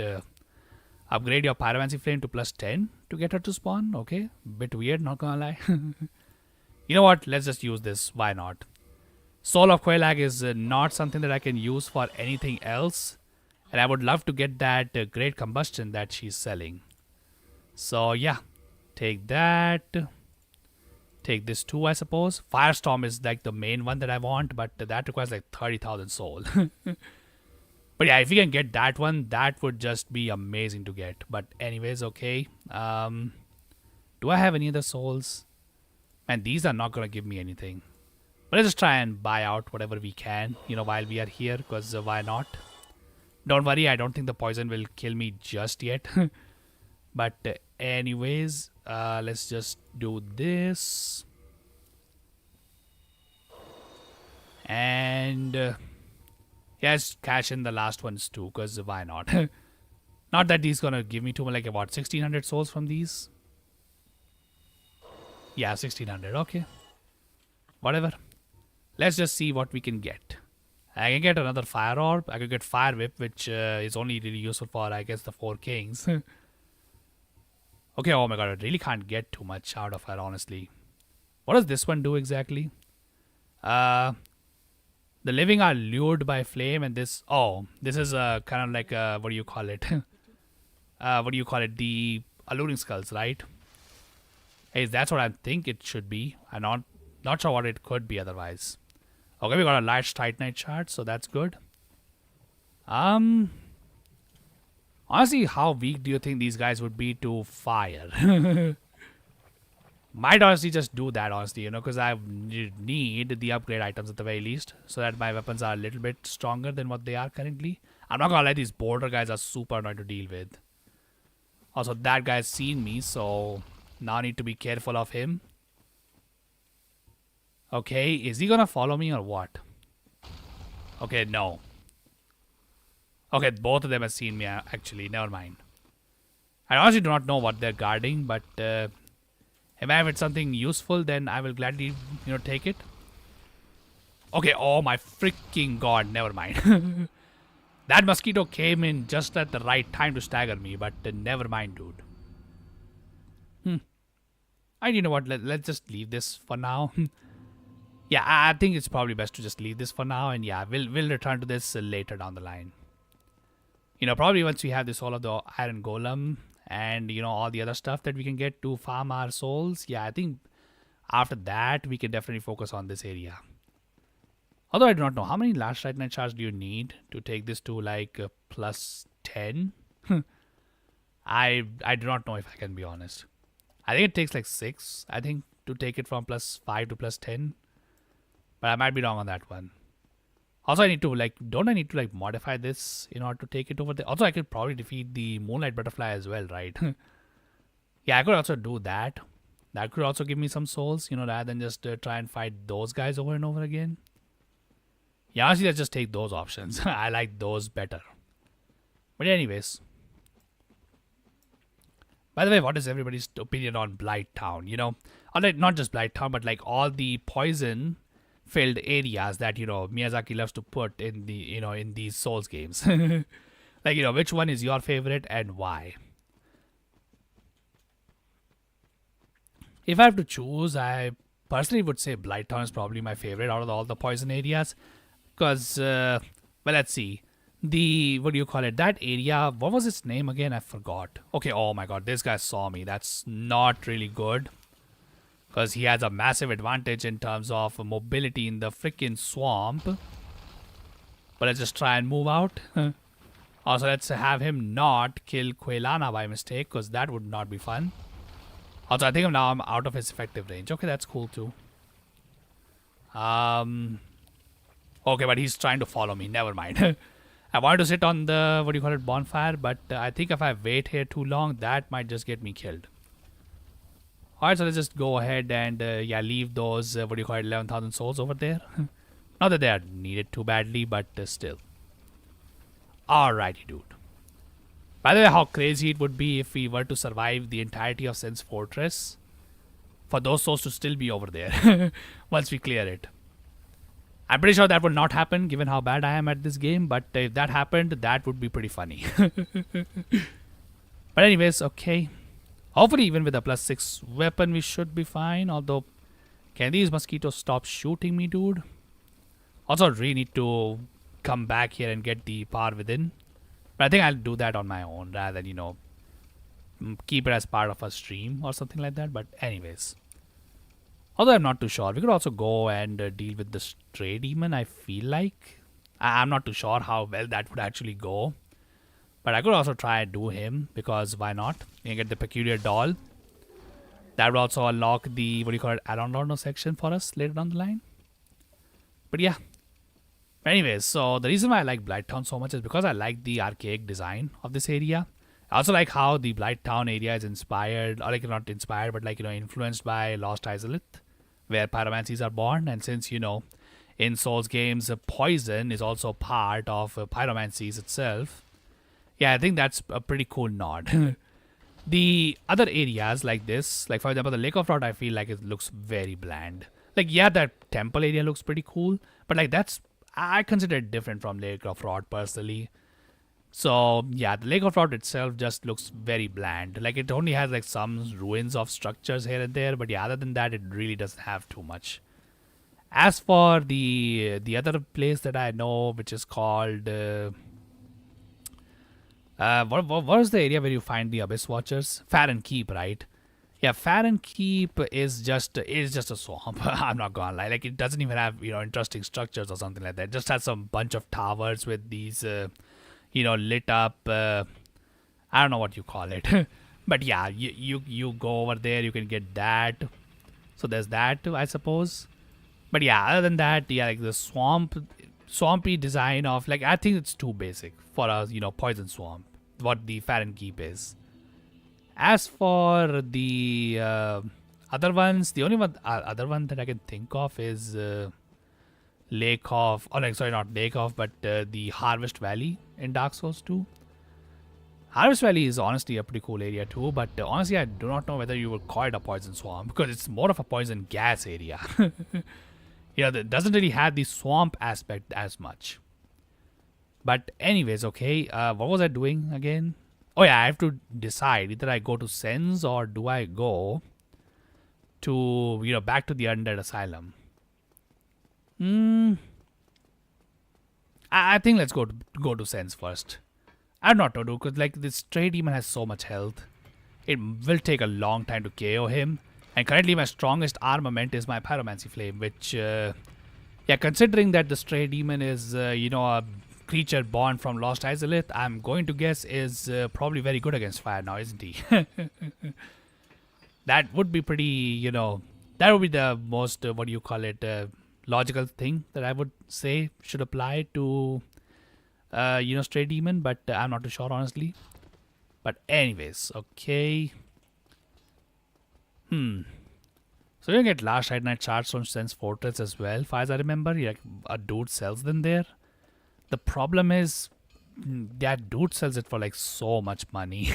upgrade your pyromancy flame to +10 to get her to spawn. Okay, bit weird, not gonna lie. You know what, let's just use this, why not? Soul of Quelaag is not something that I can use for anything else, and I would love to get that great combustion that she's selling. So yeah, take that. Take this too, I suppose. Firestorm is like the main one that I want, but that requires like 30,000 soul. But yeah, if you can get that one, that would just be amazing to get. But anyways, okay. Do I have any other souls? And these are not going to give me anything. But let's just try and buy out whatever we can, while we are here, because why not? Don't worry, I don't think the poison will kill me just yet. But anyways, let's just do this. And yes, cash in the last ones too, because why not? Not that these gonna give me too much, like about 1600 souls from these. Yeah, 1600, okay. Whatever. Let's just see what we can get. I can get another fire orb. I could get fire whip, which is only really useful for, I guess, the 4 kings. Okay, oh my god, I really can't get too much out of her, honestly. What does this one do exactly? The living are lured by flame, and this... Oh, this is kind of like, what do you call it? What do you call it? The alluring skulls, right? Hey, that's what I think it should be. I'm not sure what it could be otherwise. Okay, we got a large titanite shard, so that's good. Honestly, how weak do you think these guys would be to fire? Might honestly just do that, honestly, because I need the upgrade items at the very least, so that my weapons are a little bit stronger than what they are currently. I'm not gonna lie, these border guys are super annoying to deal with. Also, that guy's seen me, so now I need to be careful of him. Okay, is he gonna follow me or what? Okay, no. Okay, both of them have seen me, actually. Never mind. I honestly do not know what they're guarding, but if I have something useful, then I will gladly, take it. Okay, oh my freaking god, never mind. That mosquito came in just at the right time to stagger me, but never mind, dude. And you know what, let's just leave this for now. Yeah, I think it's probably best to just leave this for now, and yeah, we'll return to this later down the line. Probably once we have this all of the iron golem and all the other stuff that we can get to farm our souls. Yeah, I think after that we can definitely focus on this area. Although I do not know how many last titanite shards do you need to take this to like +10. I do not know, if I can be honest. I think it takes like 6. I think to take it from +5 to +10. But I might be wrong on that one. Also, I need to don't I need to modify this in order to take it over there? Also, I could probably defeat the moonlight butterfly as well, right? Yeah, I could also do that. That could also give me some souls, rather than just try and fight those guys over and over again. Yeah, honestly, let's just take those options. I like those better. But anyways. By the way, what is everybody's opinion on Blight Town? Not just Blight Town, but all the poison filled areas that Miyazaki loves to put in the in these Souls games. Which one is your favorite and why? If I have to choose, I personally would say Blighttown is probably my favorite out of all the poison areas, because well, let's see, the, what do you call it, that area, what was its name again? I forgot. Okay, oh my god, this guy saw me. That's not really good, because he has a massive advantage in terms of mobility in the freaking swamp. But let's just try and move out. Also, let's have him not kill Quelana by mistake, because that would not be fun. Also, I think now I'm out of his effective range. Okay, that's cool too. Okay, but he's trying to follow me. Never mind. I wanted to sit on the, what do you call it, bonfire, but I think if I wait here too long, that might just get me killed. Alright, so let's just go ahead and, yeah, leave those, what do you call it, 11,000 souls over there. Not that they are needed too badly, but still. Alrighty, dude. By the way, how crazy it would be if we were to survive the entirety of Sen's Fortress, for those souls to still be over there once we clear it. I'm pretty sure that would not happen given how bad I am at this game, but if that happened, that would be pretty funny. But anyways, okay. Hopefully even with a +6 weapon we should be fine, although can these mosquitoes stop shooting me, dude? Also, I really need to come back here and get the power within. But I think I'll do that on my own rather than, you know, keep it as part of a stream or something like that. But anyways. Although I'm not too sure. We could also go and deal with the stray demon, I feel like. I'm not too sure how well that would actually go. But I could also try and do him, because why not? You can get the peculiar doll. That would also unlock the, what do you call it, add-on section for us later down the line. But yeah. Anyways, so the reason why I like Blighttown so much is because I like the archaic design of this area. I also like how the Blighttown area is inspired, or like not inspired, but like, you know, influenced by Lost Izalith, where pyromancies are born. And since, you know, in Souls games, poison is also part of pyromancies itself. Yeah, I think that's a pretty cool nod. The other areas like this, like for example, the Lake of Rot, I feel like it looks very bland. Like, yeah, that temple area looks pretty cool, but like that's, I consider it different from Lake of Rot personally. So yeah, the Lake of Rot itself just looks very bland. Like, it only has like some ruins of structures here and there, but yeah, other than that, it really doesn't have too much. As for the other place that I know, which is called what is the area where you find the Abyss Watchers? Farron Keep, right? Yeah, Farron Keep is just a swamp. I'm not gonna lie. Like, it doesn't even have, you know, interesting structures or something like that. It just has some bunch of towers with these you know, lit up, I don't know what you call it. But yeah, you go over there, you can get that. So there's that too, I suppose. But yeah, other than that, yeah, like the swampy design of, like, I think it's too basic for a, you know, poison swamp, what the Farron Keep is. As for the other ones, the only one other one that I can think of is Lake of, oh, like, sorry, not Lake of, but the Harvest Valley in Dark Souls 2. Harvest Valley is honestly a pretty cool area too, but honestly, I do not know whether you would call it a poison swamp, because it's more of a poison gas area. Yeah, that doesn't really have the swamp aspect as much. But anyways, okay, what was I doing again? Oh yeah, I have to decide either I go to Sen's or do I go to, you know, back to the Undead Asylum. I think let's go to Sen's first. I don't know what to do, because like this stray demon has so much health. It will take a long time to KO him. And currently my strongest armament is my Pyromancy Flame, which, yeah, considering that the stray demon is, you know, a creature born from Lost Izalith, I'm going to guess is probably very good against fire now, isn't he? That would be pretty, you know, that would be the most, what do you call it, logical thing that I would say should apply to, you know, stray demon, but I'm not too sure, honestly. But anyways, okay. So you get Last Night shards from Sen's Fortress as well, as far as I remember. Like, a dude sells them there. The problem is that dude sells it for like so much money.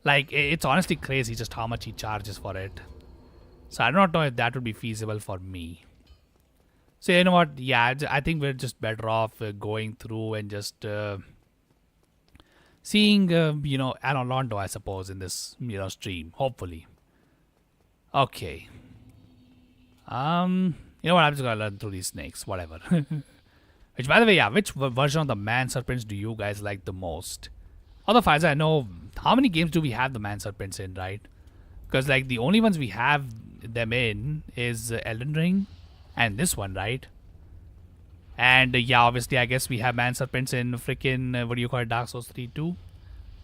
Like, it's honestly crazy just how much he charges for it. So I do not know if that would be feasible for me. So you know what? Yeah, I think we're just better off going through and just seeing, you know, Alan Londo, I suppose, in this, you know, stream. Hopefully. Okay. You know what? I'm just gonna learn through these snakes. Whatever. Which, by the way, yeah, which version of the man serpents do you guys like the most? Otherwise, I know how many games do we have the man serpents in, right? Because like the only ones we have them in is Elden Ring and this one, right? And yeah, obviously, I guess we have man serpents in freaking what do you call it, Dark Souls 3 too.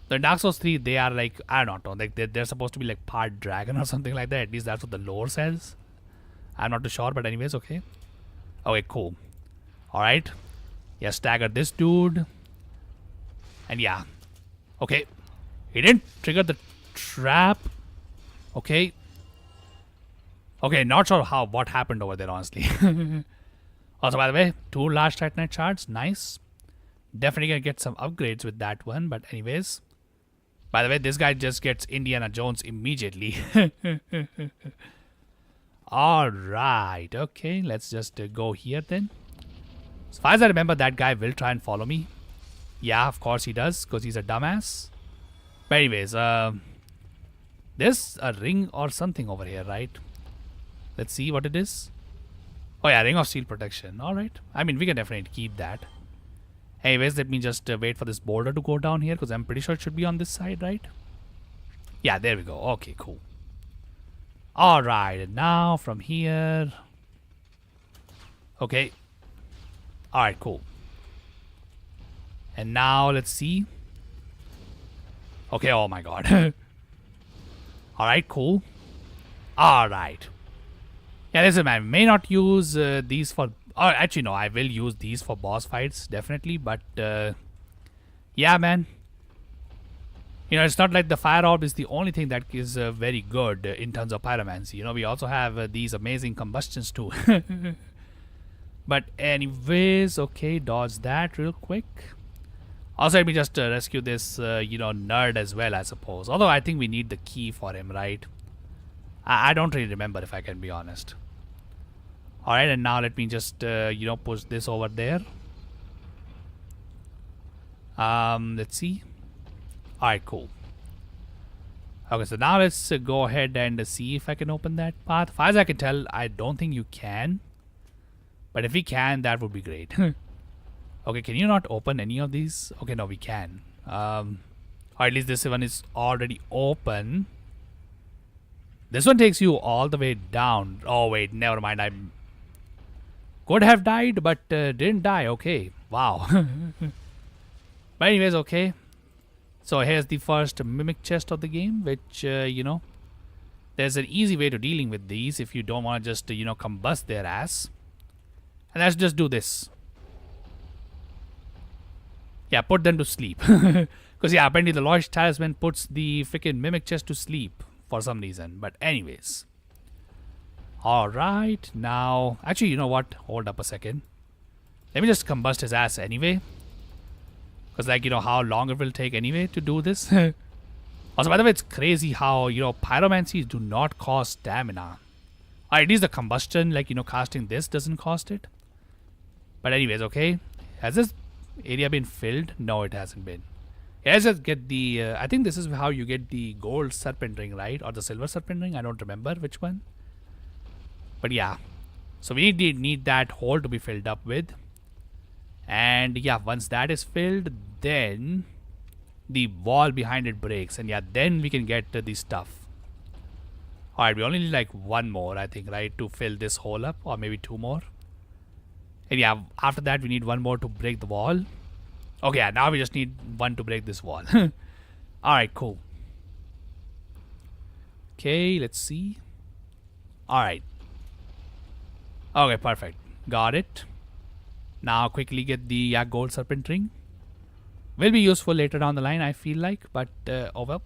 The Dark Souls 3, they are like, I don't know, like they're supposed to be like part dragon or something like that. At least that's what the lore says. I'm not too sure, but anyways, okay. Okay, cool. Alright. Yeah, stagger this dude. And yeah. Okay. He didn't trigger the trap. Okay. Okay, not sure what happened over there, honestly. Also, by the way, 2 large Titanite shards. Nice. Definitely gonna get some upgrades with that one, but anyways. By the way, this guy just gets Indiana Jones immediately. Alright, okay, let's just go here then. As far as I remember, that guy will try and follow me. Yeah, of course he does, because he's a dumbass. But anyways, there's a ring or something over here, right? Let's see what it is. Oh yeah, ring of steel protection. Alright, I mean, we can definitely keep that. Anyways, let me just wait for this boulder to go down here, because I'm pretty sure it should be on this side, right? Yeah, there we go. Okay, cool. Alright, and now from here. Okay. Alright, cool. And now let's see. Okay, oh my god. Alright, cool. Alright. Yeah, listen, man, may not use these for... Oh, actually, no, I will use these for boss fights, definitely. But, yeah, man. You know, it's not like the fire orb is the only thing that is very good in terms of pyromancy. You know, we also have these amazing combustions too. But anyways, okay, dodge that real quick. Also, let me just rescue this, you know, nerd as well, I suppose. Although I think we need the key for him, right? I don't really remember, if I can be honest. Alright, and now let me just, you know, push this over there. Let's see. Alright, cool. Okay, so now let's go ahead and see if I can open that path. As far as I can tell, I don't think you can. But if we can, that would be great. Okay, can you not open any of these? Okay, no, we can. Or at least this one is already open. This one takes you all the way down. Oh, wait, never mind. I could have died, but didn't die. Okay, wow. But anyways, okay. So here's the first mimic chest of the game, which, you know, there's an easy way to dealing with these if you don't want to just, you know, combust their ass. And let's just do this. Yeah, put them to sleep. Because, yeah, apparently the Lord's Talisman puts the freaking mimic chest to sleep for some reason. But anyways. Alright, now... Actually, you know what? Hold up a second. Let me just combust his ass anyway. Because, like, you know, how long it will take anyway to do this. Also, by the way, it's crazy how, you know, pyromancies do not cost stamina. Or at least the combustion, like, you know, casting this doesn't cost it. But anyways, okay. Has this area been filled? No, it hasn't been. Let's just get the... I think this is how you get the gold serpent ring, right? Or the silver serpent ring. I don't remember which one. But yeah. So we need that hole to be filled up with. And yeah, once that is filled, then the wall behind it breaks. And yeah, then we can get the stuff. Alright, we only need like one more, I think, right? To fill this hole up. Or maybe 2 more. And yeah, after that we need 1 more to break the wall. Okay, yeah, now we just need 1 to break this wall. Alright, cool. Okay, let's see. Alright. Okay, perfect. Got it. Now quickly get the gold serpent ring. Will be useful later down the line, I feel like. But, oh well.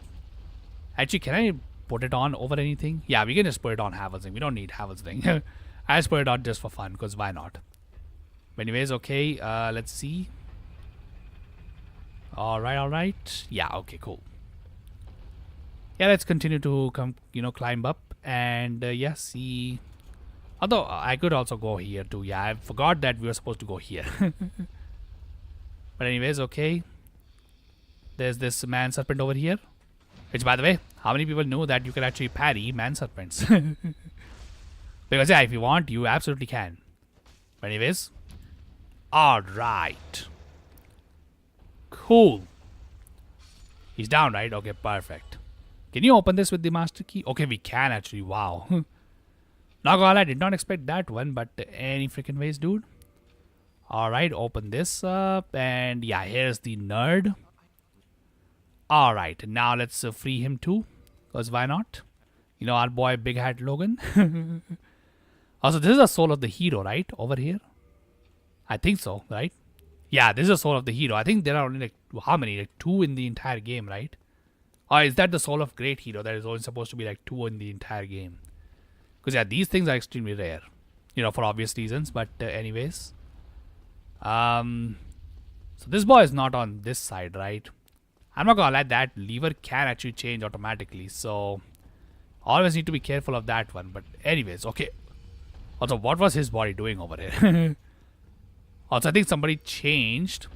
Actually, can I put it on over anything? Yeah, we can just put it on Havel's ring. We don't need Havel's ring. I just put it on just for fun, because why not? But anyways, okay, let's see. Alright. Yeah, okay, cool. Yeah, let's continue to come, you know, climb up. And, yeah, see... Although, I could also go here too. Yeah, I forgot that we were supposed to go here. But anyways, okay. There's this man serpent over here. Which, by the way, how many people know that you can actually parry man serpents? Because, yeah, if you want, you absolutely can. But anyways. Alright. Cool. He's down, right? Okay, perfect. Can you open this with the master key? Okay, we can actually. Wow. Not gonna lie, I did not expect that one, but any freaking ways, dude. Alright, open this up. And yeah, here's the nerd. Alright, now let's free him too. Because why not? You know, our boy Big Hat Logan. Also, this is the soul of the hero, right? Over here. I think so, right? Yeah, this is the soul of the hero. I think there are only like, how many? Like 2 in the entire game, right? Or is that the soul of great hero? That is only supposed to be like 2 in the entire game. Because yeah, these things are extremely rare. You know, for obvious reasons. But anyways. So this boy is not on this side, right? I'm not gonna lie, that lever can actually change automatically. So always need to be careful of that one. But anyways, okay. Also, what was his body doing over here? Also, I think somebody changed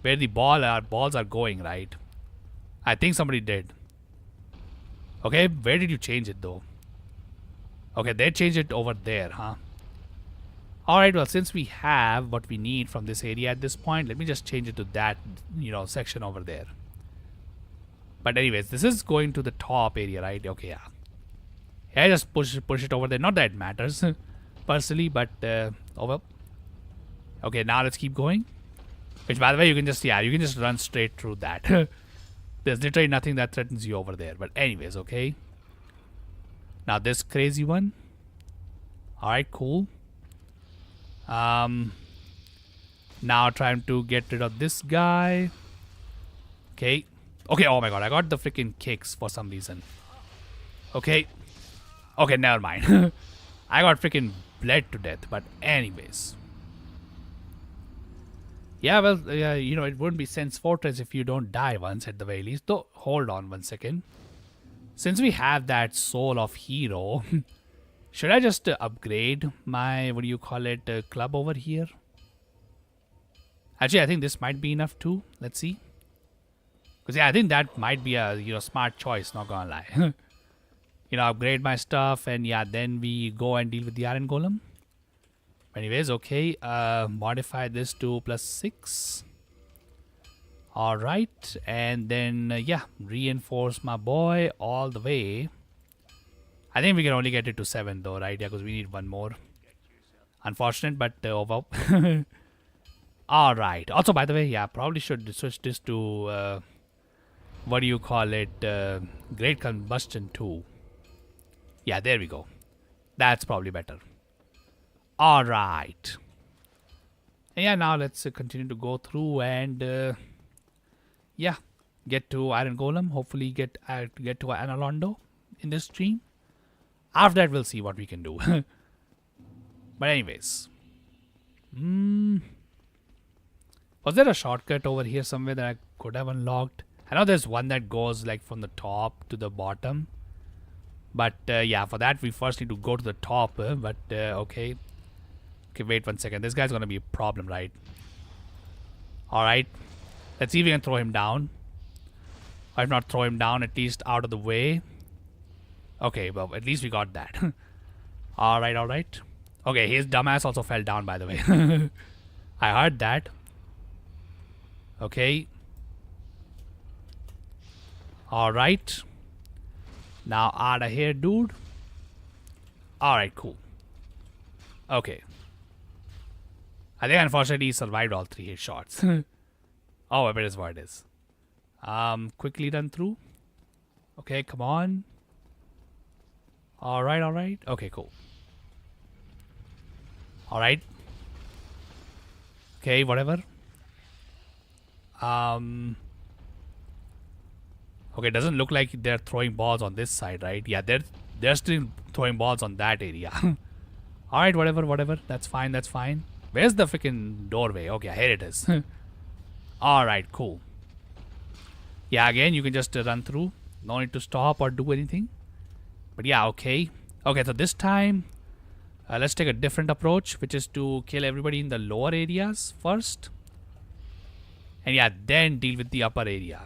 where the balls are going, right? I think somebody did. Okay, where did you change it though? Okay, they changed it over there, huh? Alright, well, since we have what we need from this area at this point, let me just change it to that, you know, section over there. But anyways, this is going to the top area, right? Okay, yeah. Yeah, just push it over there. Not that it matters, personally, but over. Okay, now let's keep going. Which, by the way, you can just run straight through that. There's literally nothing that threatens you over there. But anyways, okay. Now this crazy one. Alright, cool. Now trying to get rid of this guy. Okay. Okay, oh my god, I got the freaking kicks for some reason. Okay. Okay, never mind. I got freaking bled to death, but anyways. Yeah, well, you know, it wouldn't be Sense Fortress if you don't die once at the very least. Though, hold on 1 second. Since we have that soul of hero, should I just upgrade my, what do you call it, club over here? Actually, I think this might be enough too. Let's see. Because yeah, I think that might be a, you know, smart choice, not gonna lie. You know, upgrade my stuff and yeah, then we go and deal with the Iron Golem. Anyways, okay, modify this to +6. Alright, and then, yeah, reinforce my boy all the way. I think we can only get it to 7 though, right? Yeah, because we need one more. Unfortunate, but over. Alright, also by the way, yeah, probably should switch this to, what do you call it, Great Combustion 2. Yeah, there we go. That's probably better. Alright. Yeah, now let's continue to go through and yeah, get to Iron Golem. Hopefully get to Analondo in this stream. After that, we'll see what we can do. But anyways. Was there a shortcut over here somewhere that I could have unlocked? I know there's one that goes like from the top to the bottom. But yeah, for that we first need to go to the top. But okay. Okay, wait 1 second. This guy's gonna be a problem, right? Alright. Let's see if we can throw him down. Or if not throw him down, at least out of the way. Okay, well, at least we got that. Alright, alright. Okay, his dumbass also fell down, by the way. I heard that. Okay. Alright. Now out of here, dude. Alright, cool. Okay. I think unfortunately he survived all 3 hit shots. Oh, I bet it's what it is. Quickly run through. Okay, come on. Alright, alright. Okay, cool. Alright. Okay, whatever. Okay, doesn't look like they're throwing balls on this side, right? Yeah, they're still throwing balls on that area. Alright, whatever. That's fine, that's fine. Where's the freaking doorway? Okay, here it is. Alright, cool. Yeah, again, you can just run through. No need to stop or do anything. But yeah, okay. Okay, so this time, let's take a different approach, which is to kill everybody in the lower areas first. And yeah, then deal with the upper area.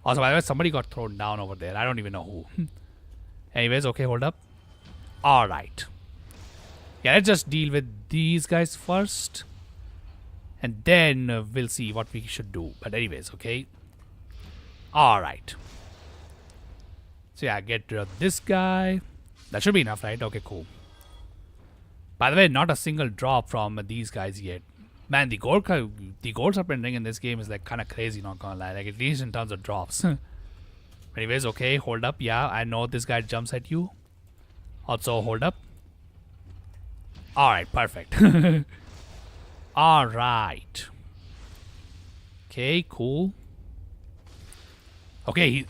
Also, by the way, somebody got thrown down over there. I don't even know who. Anyways, okay, hold up. Alright. Yeah, let's just deal with these guys first. And then we'll see what we should do. But anyways, okay. Alright. So yeah, get rid of this guy. That should be enough, right? Okay, cool. By the way, not a single drop from these guys yet. Man, the gold serpent ring in this game is like kind of crazy, not gonna lie. Like at least in terms of drops. Anyways, okay, hold up. Yeah, I know this guy jumps at you. Also, hold up. Alright, perfect. Alright. Okay, cool. Okay,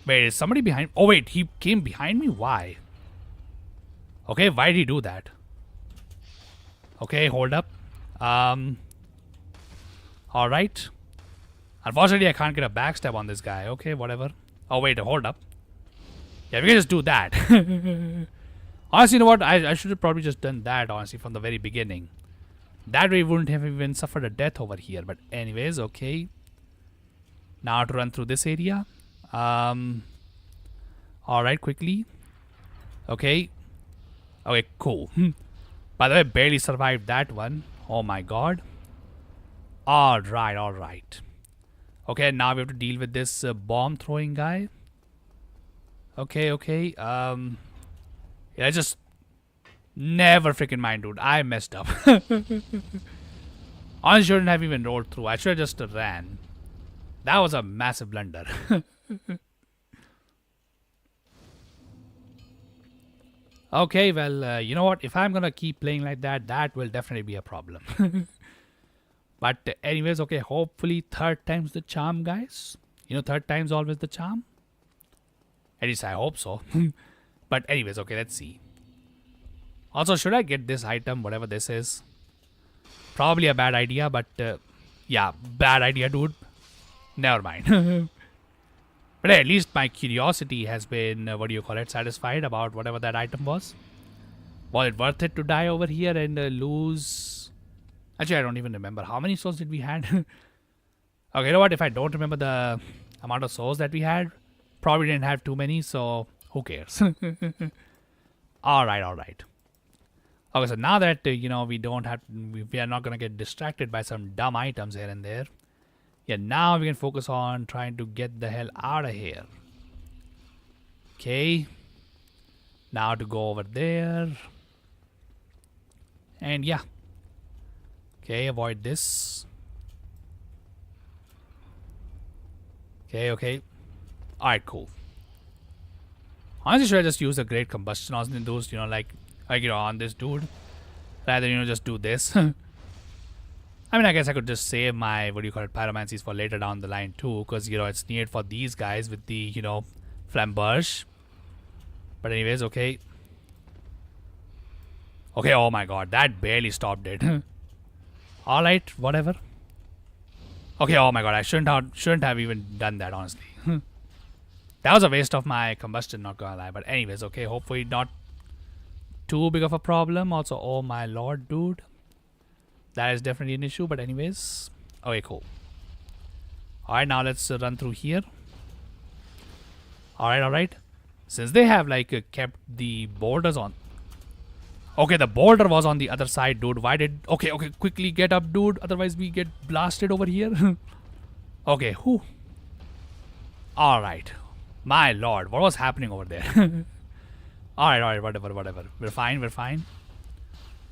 wait, is somebody behind? Oh wait, he came behind me? Why? Okay, why did he do that? Okay, hold up. Alright. Unfortunately, I can't get a backstab on this guy. Okay, whatever. Oh wait, hold up. Yeah, we can just do that. Honestly, you know what? I should have probably just done that, honestly, from the very beginning. That way, we wouldn't have even suffered a death over here. But anyways, okay. Now to run through this area. Alright, quickly. Okay. Okay, cool. By the way, barely survived that one. Oh my god. Alright, alright. Okay, now we have to deal with this bomb throwing guy. Okay, okay. Yeah, just never freaking mind, dude. I messed up. I shouldn't have even rolled through. I should have just ran. That was a massive blunder. Okay, well, you know what? If I'm gonna keep playing like that, that will definitely be a problem. But anyways, okay, hopefully third time's the charm, guys. You know, third time's always the charm. At least I hope so. But anyways, okay, let's see. Also, should I get this item, whatever this is? Probably a bad idea, but yeah, bad idea, dude. Never mind. But hey, at least my curiosity has been, what do you call it, satisfied about whatever that item was. Was it worth it to die over here and lose? Actually, I don't even remember. How many souls did we had? Okay, you know what? If I don't remember the amount of souls that we had, probably didn't have too many, so who cares? Alright, alright. Okay, so now that, you know, we don't have, we are not going to get distracted by some dumb items here and there. Yeah, now we can focus on trying to get the hell out of here. Okay. Now to go over there. And yeah. Okay, avoid this. Okay, okay. Alright, cool. Honestly, should I just use a great combustion on those, you know, like you know, on this dude? Rather, you know, just do this. I mean, I guess I could just save my, what do you call it, pyromancies for later down the line too, because, you know, it's needed for these guys with the, you know, flamberge. But anyways, okay. Okay, oh my god, that barely stopped it. Alright, whatever. Okay, oh my god, I shouldn't have even done that, honestly. That was a waste of my combustion, not gonna lie. But anyways, okay, hopefully not too big of a problem. Also, oh my lord, dude. That is definitely an issue, but anyways. Okay, cool. Alright, now let's run through here. Alright, alright. Since they have, like, kept the borders on. Okay, the border was on the other side, dude. Why did... Okay, okay, quickly get up, dude. Otherwise, we get blasted over here. Okay, whew. Alright. My lord, what was happening over there? Alright, alright, whatever, whatever. We're fine, we're fine.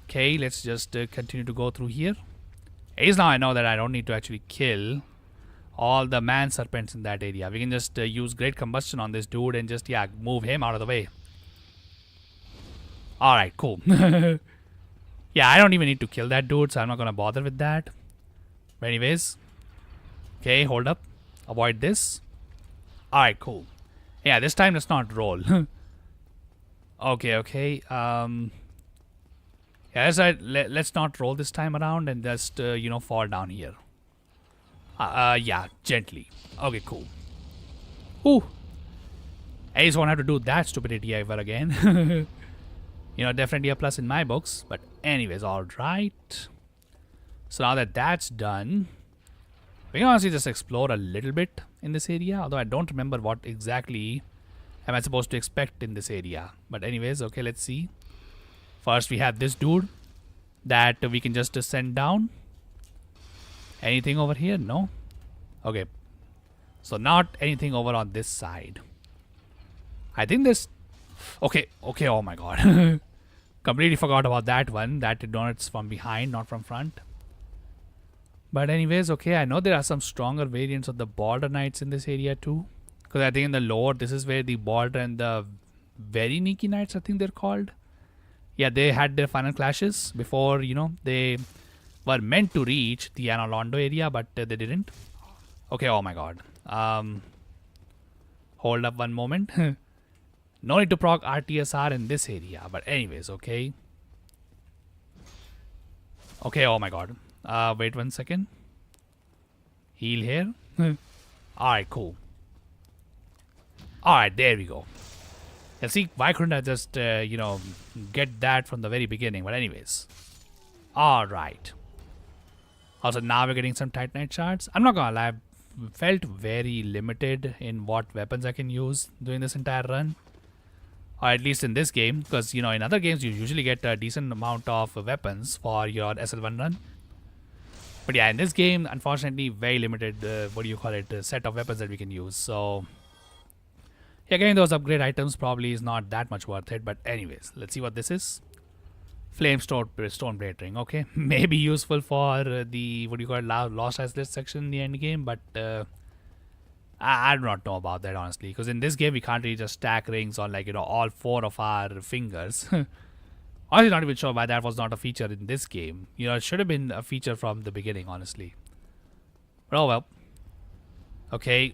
Okay, let's just continue to go through here. At least now I know that I don't need to actually kill all the man serpents in that area. We can just use great combustion on this dude and just, yeah, move him out of the way. Alright, cool. Yeah, I don't even need to kill that dude, so I'm not gonna bother with that. But anyways. Okay, hold up. Avoid this. Alright, cool. Yeah, this time let's not roll. Okay, okay. Yeah, that's right. Let's not roll this time around and just, you know, fall down here. Yeah, gently. Okay, cool. Ooh. I just won't have to do that stupidity ever again. You know, definitely a plus in my books. But anyways, alright. So now that that's done, we can honestly just explore a little bit in this area. Although I don't remember what exactly am I supposed to expect in this area. But anyways, okay, let's see. First, we have this dude that we can just send down. Anything over here? No. Okay. So not anything over on this side. I think this. Okay. Okay. Oh my god. Completely forgot about that one. That donuts from behind, not from front. But anyways, okay. I know there are some stronger variants of the border knights in this area too. Because I think in the lore, this is where the border and the very Niki knights, I think they're called. Yeah, they had their final clashes before, they were meant to reach the Anolondo area, but they didn't. Okay, oh my god. Hold up one moment. No need to proc RTSR in this area, but anyways, okay. Okay, oh my god. Wait 1 second. Heal here. Alright, cool. Alright, there we go. Yeah, see, why couldn't I just, get that from the very beginning? But anyways. Alright. Also, now we're getting some Titanite shards. I'm not gonna lie, I felt very limited in what weapons I can use during this entire run. Or at least in this game. Because, in other games, you usually get a decent amount of weapons for your SL1 run. But yeah, in this game, unfortunately, very limited, set of weapons that we can use. So, yeah, getting those upgrade items probably is not that much worth it. But anyways, let's see what this is. Flame stone blade ring. Okay, maybe useful for the Lost Isolate section in the end game, but I do not know about that honestly. Because in this game we can't really just stack rings on all 4 of our fingers. Honestly, not even sure why that was not a feature in this game. It should have been a feature from the beginning, honestly. But oh well. Okay.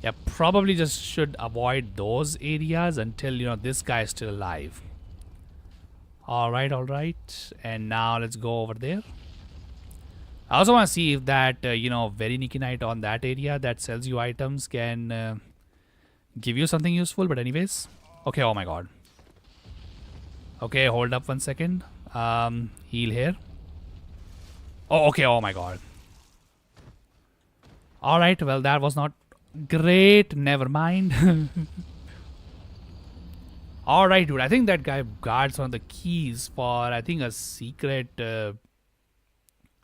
Yeah, probably just should avoid those areas until this guy is still alive. Alright. And now let's go over there. I also want to see if that, very Niki Knight on that area that sells you items can give you something useful. But anyways. Okay, oh my god. Okay, hold up 1 second. Heal here. Oh, okay, oh my god. Alright, well, that was not great. Never mind. Alright, dude. I think that guy guards one of the keys for, I think, a secret.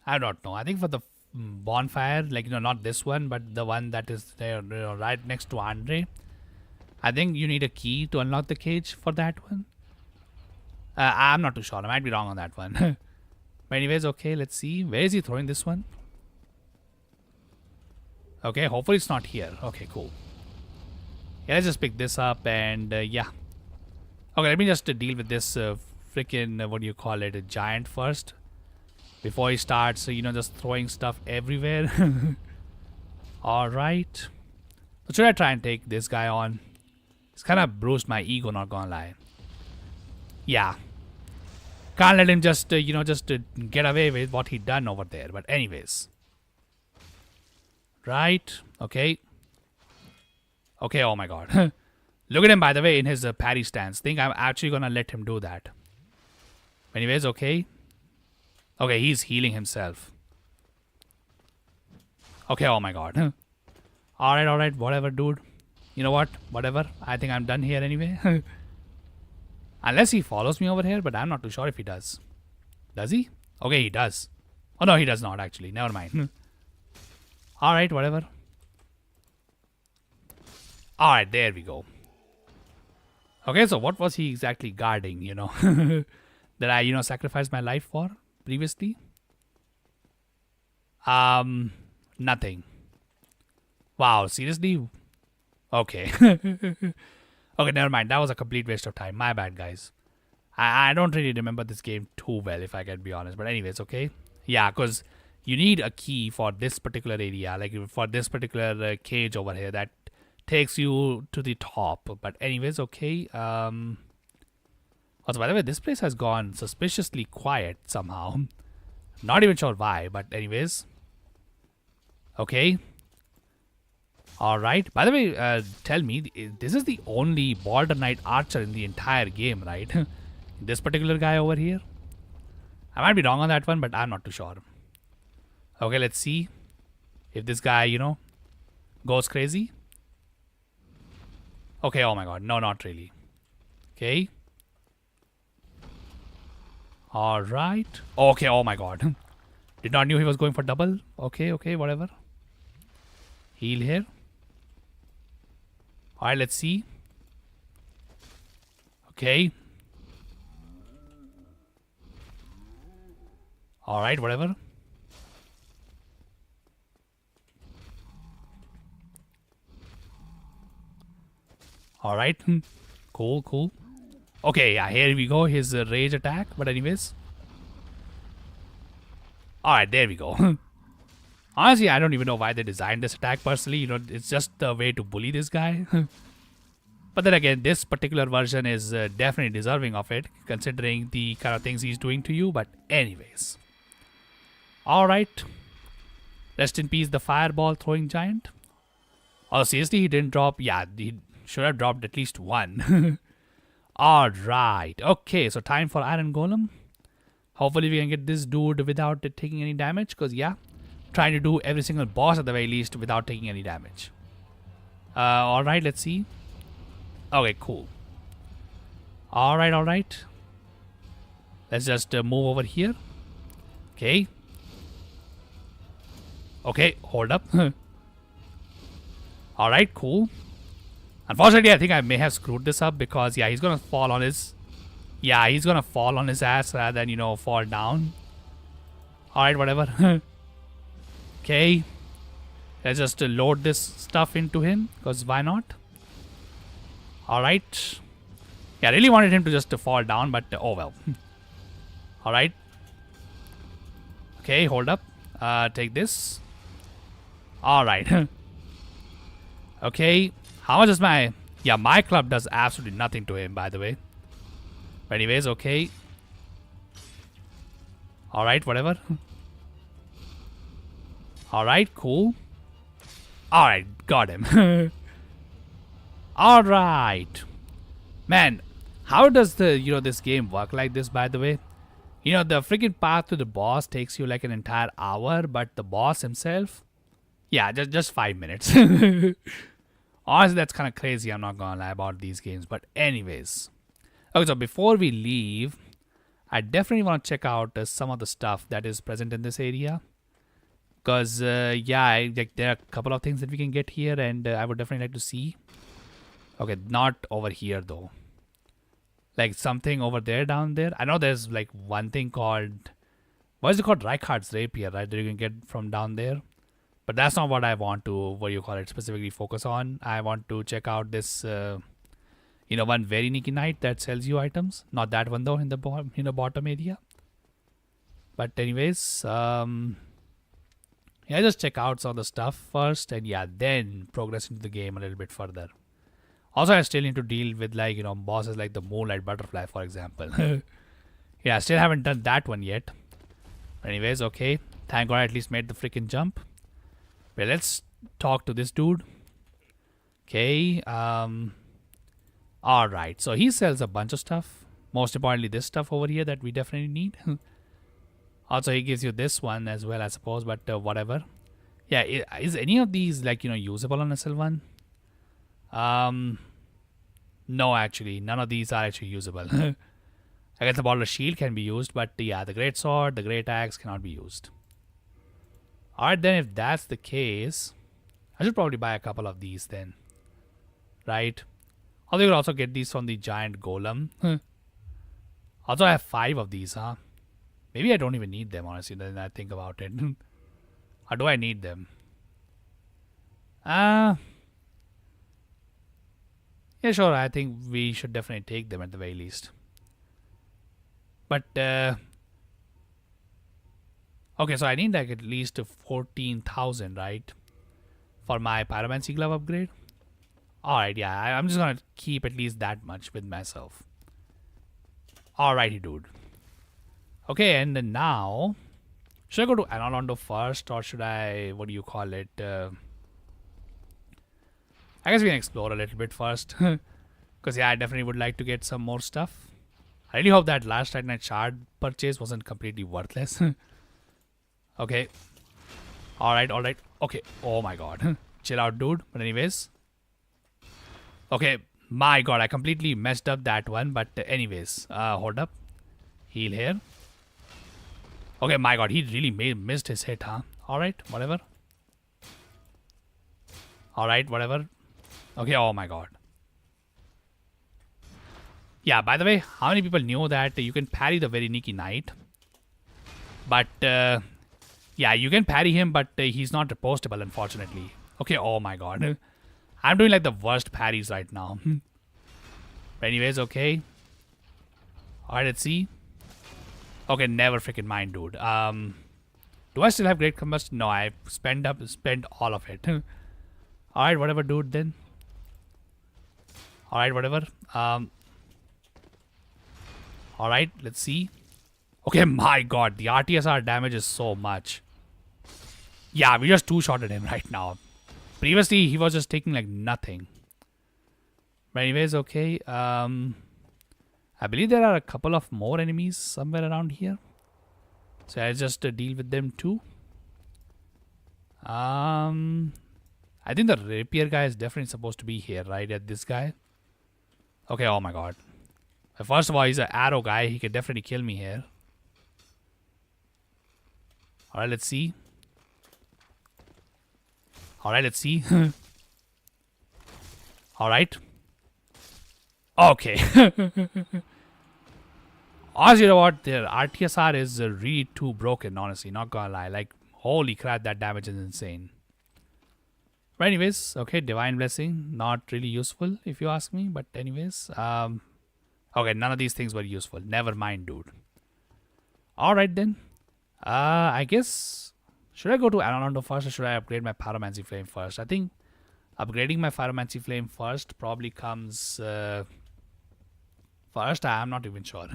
I don't know. I think for the bonfire, not this one, but the one that is there, right next to Andre. I think you need a key to unlock the cage for that one. I'm not too sure. I might be wrong on that one. But anyways, okay, let's see. Where is he throwing this one? Okay, hopefully it's not here. Okay, cool. Yeah, let's just pick this up and yeah. Okay, let me just deal with this freaking, a giant first. Before he starts, just throwing stuff everywhere. Alright. So should I try and take this guy on? It's kind of bruised my ego, not gonna lie. Yeah. Can't let him just, get away with what he done over there. But anyways. Right. Okay. Okay, oh my god. Look at him, by the way, in his parry stance. Think I'm actually gonna let him do that. Anyways, okay. Okay, he's healing himself. Okay, oh my god. Alright, whatever, dude. You know what? Whatever. I think I'm done here anyway. Unless he follows me over here, but I'm not too sure if he does. Does he? Okay, he does. Oh no, he does not actually. Never mind. Alright, whatever. Alright, there we go. Okay, so what was he exactly guarding, that I, sacrificed my life for previously? Nothing. Wow, seriously? Okay. Okay, never mind. That was a complete waste of time. My bad, guys. I don't really remember this game too well, if I can be honest. But anyways, okay. Yeah, because you need a key for this particular area. For this particular cage over here that takes you to the top. But anyways, okay. Also, by the way, this place has gone suspiciously quiet somehow. Not even sure why, but anyways. Okay. Alright. By the way, tell me, this is the only Border Knight archer in the entire game, right? This particular guy over here. I might be wrong on that one, but I'm not too sure. Okay, let's see if this guy, goes crazy. Okay, oh my god. No, not really. Okay. Alright. Okay, oh my god. Did not knew he was going for double. Okay, okay, whatever. Heal here. Alright, let's see. Okay. Alright, whatever. Alright. Cool, cool. Okay, yeah, here we go. His rage attack. But anyways. Alright, there we go. Honestly, I don't even know why they designed this attack personally. You know, it's just a way to bully this guy. But then again, this particular version is definitely deserving of it, considering the kind of things he's doing to you. But anyways. Alright. Rest in peace, the fireball throwing giant. Oh, seriously, he didn't drop. Yeah, he should have dropped at least one. Alright. Okay, so time for Iron Golem. Hopefully we can get this dude without it taking any damage. Because, yeah, trying to do every single boss at the very least without taking any damage. Alright, let's see. Okay, cool. Alright, alright. Let's just move over here. Okay. Okay, hold up. Alright, cool. Unfortunately, I think I may have screwed this up because, yeah, he's gonna fall on his... Yeah, he's gonna fall on his ass rather than, you know, fall down. Alright, whatever. Okay. Let's just load this stuff into him, because why not? Alright. Yeah, I really wanted him to just fall down, but oh well. Alright. Okay, hold up. Take this. Alright. Okay. How much is my... Yeah, my club does absolutely nothing to him, by the way. But anyways, okay. Alright, whatever. Alright, cool. Alright, got him. Alright. Man, how does the, you know, this game work like this, by the way? You know, the freaking path to the boss takes you like an entire hour, but the boss himself... Yeah, just 5 minutes. Honestly, that's kind of crazy. I'm not gonna lie about these games. But anyways. Okay, so before we leave, I definitely want to check out some of the stuff that is present in this area. Because, yeah, like, there are a couple of things that we can get here. And I would definitely like to see. Okay, not over here, though. Like, something over there, down there. I know there's, like, one thing called... What is it called? Reichardt's Rapier, right? That you can get from down there. But that's not what I want to, what you call it, specifically focus on. I want to check out this, you know, one very sneaky knight that sells you items. Not that one though, in the bottom area. But anyways, yeah, just check out some of the stuff first, and yeah, then progress into the game a little bit further. Also, I still need to deal with, like, you know, bosses like the Moonlight Butterfly, for example. Yeah, I still haven't done that one yet. Anyways, okay. Thank God I at least made the freaking jump. Well, let's talk to this dude. Okay. Alright. So he sells a bunch of stuff. Most importantly, this stuff over here that we definitely need. Also, he gives you this one as well, I suppose. But whatever. Yeah. Is any of these, like, you know, usable on SL1? No, actually. None of these are actually usable. I guess the Bottle Shield can be used. But yeah, the Great Sword, the Great Axe cannot be used. Alright, then if that's the case, I should probably buy a couple of these then. Right? Although you will also get these from the giant golem. Also, I have 5 of these, huh? Maybe I don't even need them, honestly, then I think about it. Or do I need them? Yeah, sure, I think we should definitely take them at the very least. But, okay, so I need like at least 14,000, right? For my Pyromancy Glove upgrade. Alright, yeah, I'm just gonna keep at least that much with myself. Alrighty, dude. Okay, and then now... Should I go to Anolondo first, or should I... What do you call it? I guess we can explore a little bit first. Because, yeah, I definitely would like to get some more stuff. I really hope that last Titanite shard purchase wasn't completely worthless. Okay. Alright, alright. Okay. Oh my god. Chill out, dude. But anyways. Okay. My god, I completely messed up that one. But anyways. Hold up. Heal here. Okay, my god, he really missed his hit, huh? Alright, whatever. Alright, whatever. Okay, oh my god. Yeah, by the way, how many people knew that you can parry the very Nikki Knight? But, yeah, you can parry him, but he's not repostable, unfortunately. Okay, oh my god. I'm doing like the worst parries right now. But anyways, okay. Alright, let's see. Okay, never freaking mind, dude. Do I still have great combustion? No, I spent all of it. Alright, whatever, dude, then. Alright, whatever. Alright, let's see. Okay, my god, the RTSR damage is so much. Yeah, we just two-shotted him right now. Previously, he was just taking like nothing. But anyways, okay. I believe there are a couple of more enemies somewhere around here. So I'll just deal with them too. I think the rapier guy is definitely supposed to be here, right? At this guy. Okay, oh my god. First of all, he's an arrow guy. He can definitely kill me here. Alright, let's see. Alright, let's see. Alright. Okay. Honestly, you know what? The RTSR is really too broken, honestly. Not gonna lie. Like, holy crap, that damage is insane. But anyways, okay, Divine Blessing. Not really useful, if you ask me. But anyways, okay, none of these things were useful. Never mind, dude. Alright then. I guess... Should I go to Anando first or should I upgrade my Pyromancy Flame first? I think upgrading my Pyromancy Flame first probably comes... first, I'm not even sure.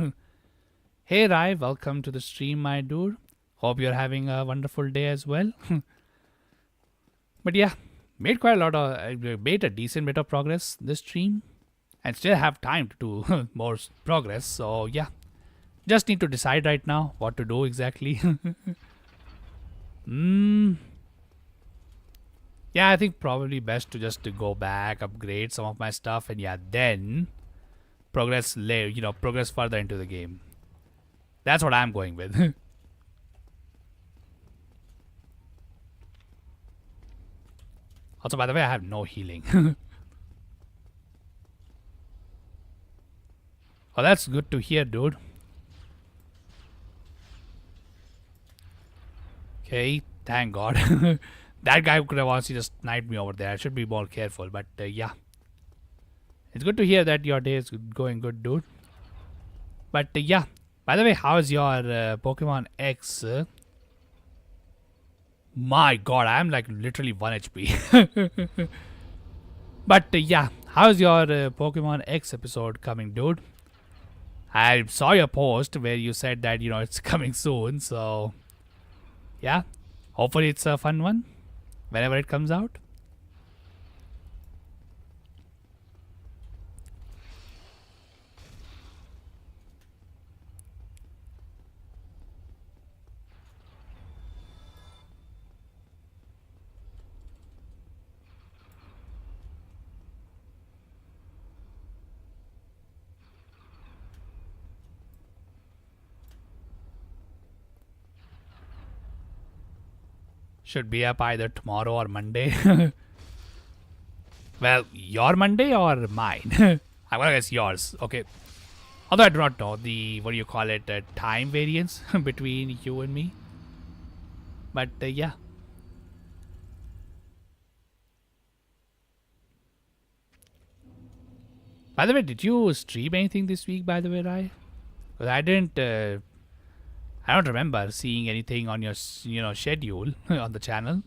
Hey Rai, welcome to the stream, my dude. Hope you're having a wonderful day as well. But yeah, made quite a lot of... made a decent bit of progress this stream. And still have time to do more progress. So yeah, just need to decide right now what to do exactly. Yeah, I think probably best to just go back, upgrade some of my stuff, and yeah, then progress progress further into the game. That's what I'm going with. Also, by the way, I have no healing. Oh, that's good to hear, dude. Okay, thank God. That guy could have honestly just sniped me over there. I should be more careful, but yeah. It's good to hear that your day is going good, dude. But yeah. By the way, how's your Pokemon X? My god, I'm like literally 1 HP. But yeah, how's your Pokemon X episode coming, dude? I saw your post where you said that, it's coming soon. So yeah, hopefully it's a fun one whenever it comes out. Should be up either tomorrow or Monday. Well, your Monday or mine? I'm gonna guess yours. Okay. Although I do not know the, what do you call it, time variance between you and me. But yeah. By the way, did you stream anything this week, by the way, Rai? Because I didn't... I don't remember seeing anything on your, schedule on the channel.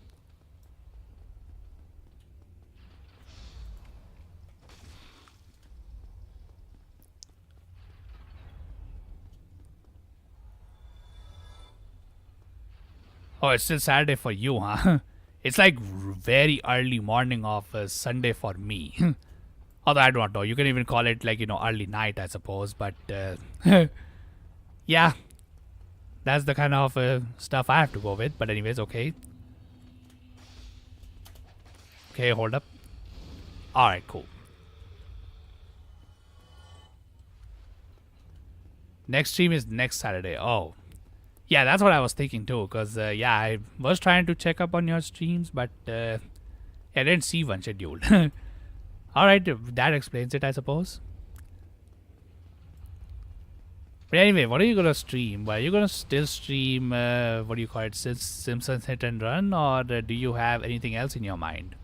Oh, it's still Saturday for you, huh? It's like very early morning of Sunday for me. Although I don't know. You can even call it like, early night, I suppose. But yeah. That's the kind of stuff I have to go with. But anyways, okay. Okay, hold up. Alright, cool. Next stream is next Saturday. Oh. Yeah, that's what I was thinking too. Cause yeah, I was trying to check up on your streams, but I didn't see one scheduled. All right, that explains it, I suppose. But anyway, what are you gonna stream? Are you gonna still stream? What do you call it? Simpsons Hit and Run, or do you have anything else in your mind?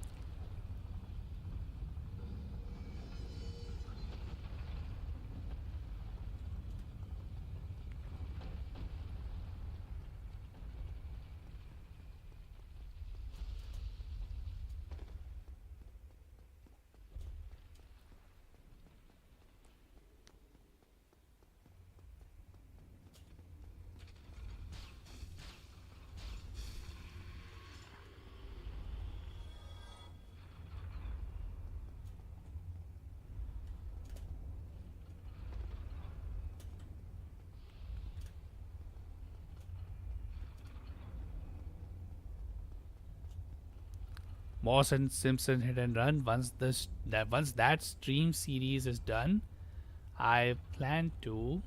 More Simpson Hit and Run. Once that stream series is done, I plan to.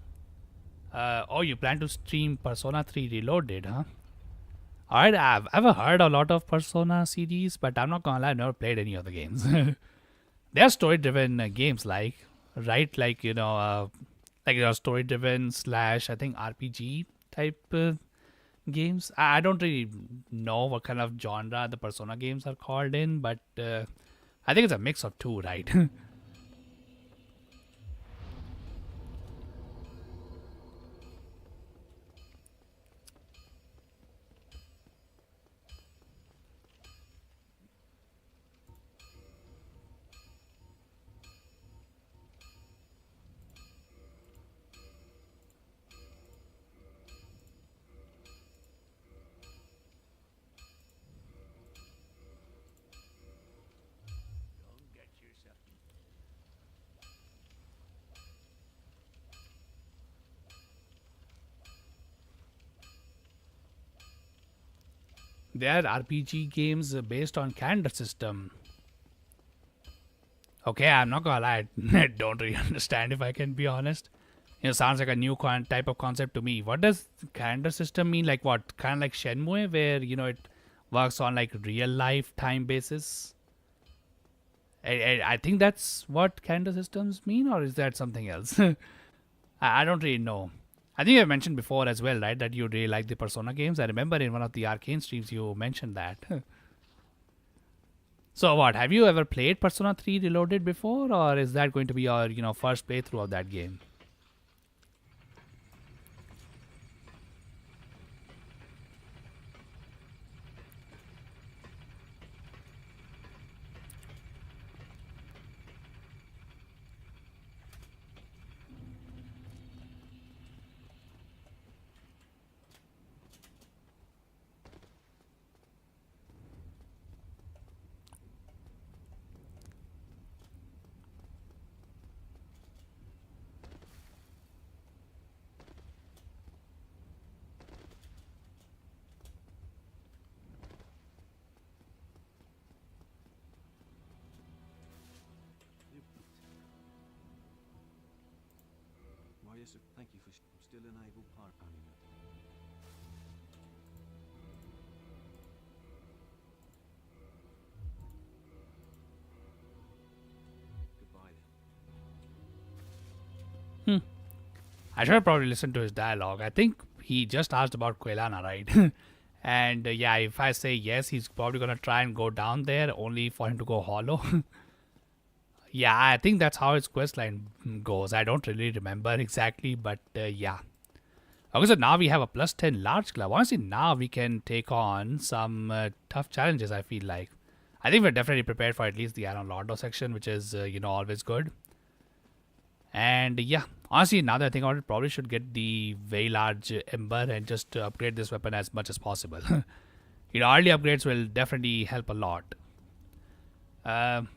Oh, you plan to stream Persona 3 Reloaded, huh? Alright, I've heard a lot of Persona series, but I'm not gonna lie, I've never played any of the games. They are story-driven games, right? Story-driven slash I think RPG type games. I don't really know what kind of genre the Persona games are called in, but I think it's a mix of two, right? They are RPG games based on calendar system. Okay, I'm not gonna lie, I don't really understand if I can be honest. Sounds like a new type of concept to me. What does calendar system mean? Like what? Kind of like Shenmue, where it works on like real life time basis. I think that's what calendar systems mean, or is that something else? I don't really know. I think I mentioned before as well, right? That you really like the Persona games. I remember in one of the arcane streams you mentioned that. So what? Have you ever played Persona 3 Reloaded before, or is that going to be your first playthrough of that game? Why, yes, sir. Thank you for still an able part owning it. Goodbye then. I should have probably listened to his dialogue. I think he just asked about Quelana, right? And yeah, if I say yes, he's probably gonna try and go down there only for him to go hollow. Yeah, I think that's how his quest line goes. I don't really remember exactly, but yeah. Okay, so now we have a plus 10 large club. Honestly, now we can take on some tough challenges, I feel like. I think we're definitely prepared for at least the Aron Lordo section, which is, always good. And yeah, honestly, now that I think about it, probably should get the very large Ember and just upgrade this weapon as much as possible. Early upgrades will definitely help a lot. Um,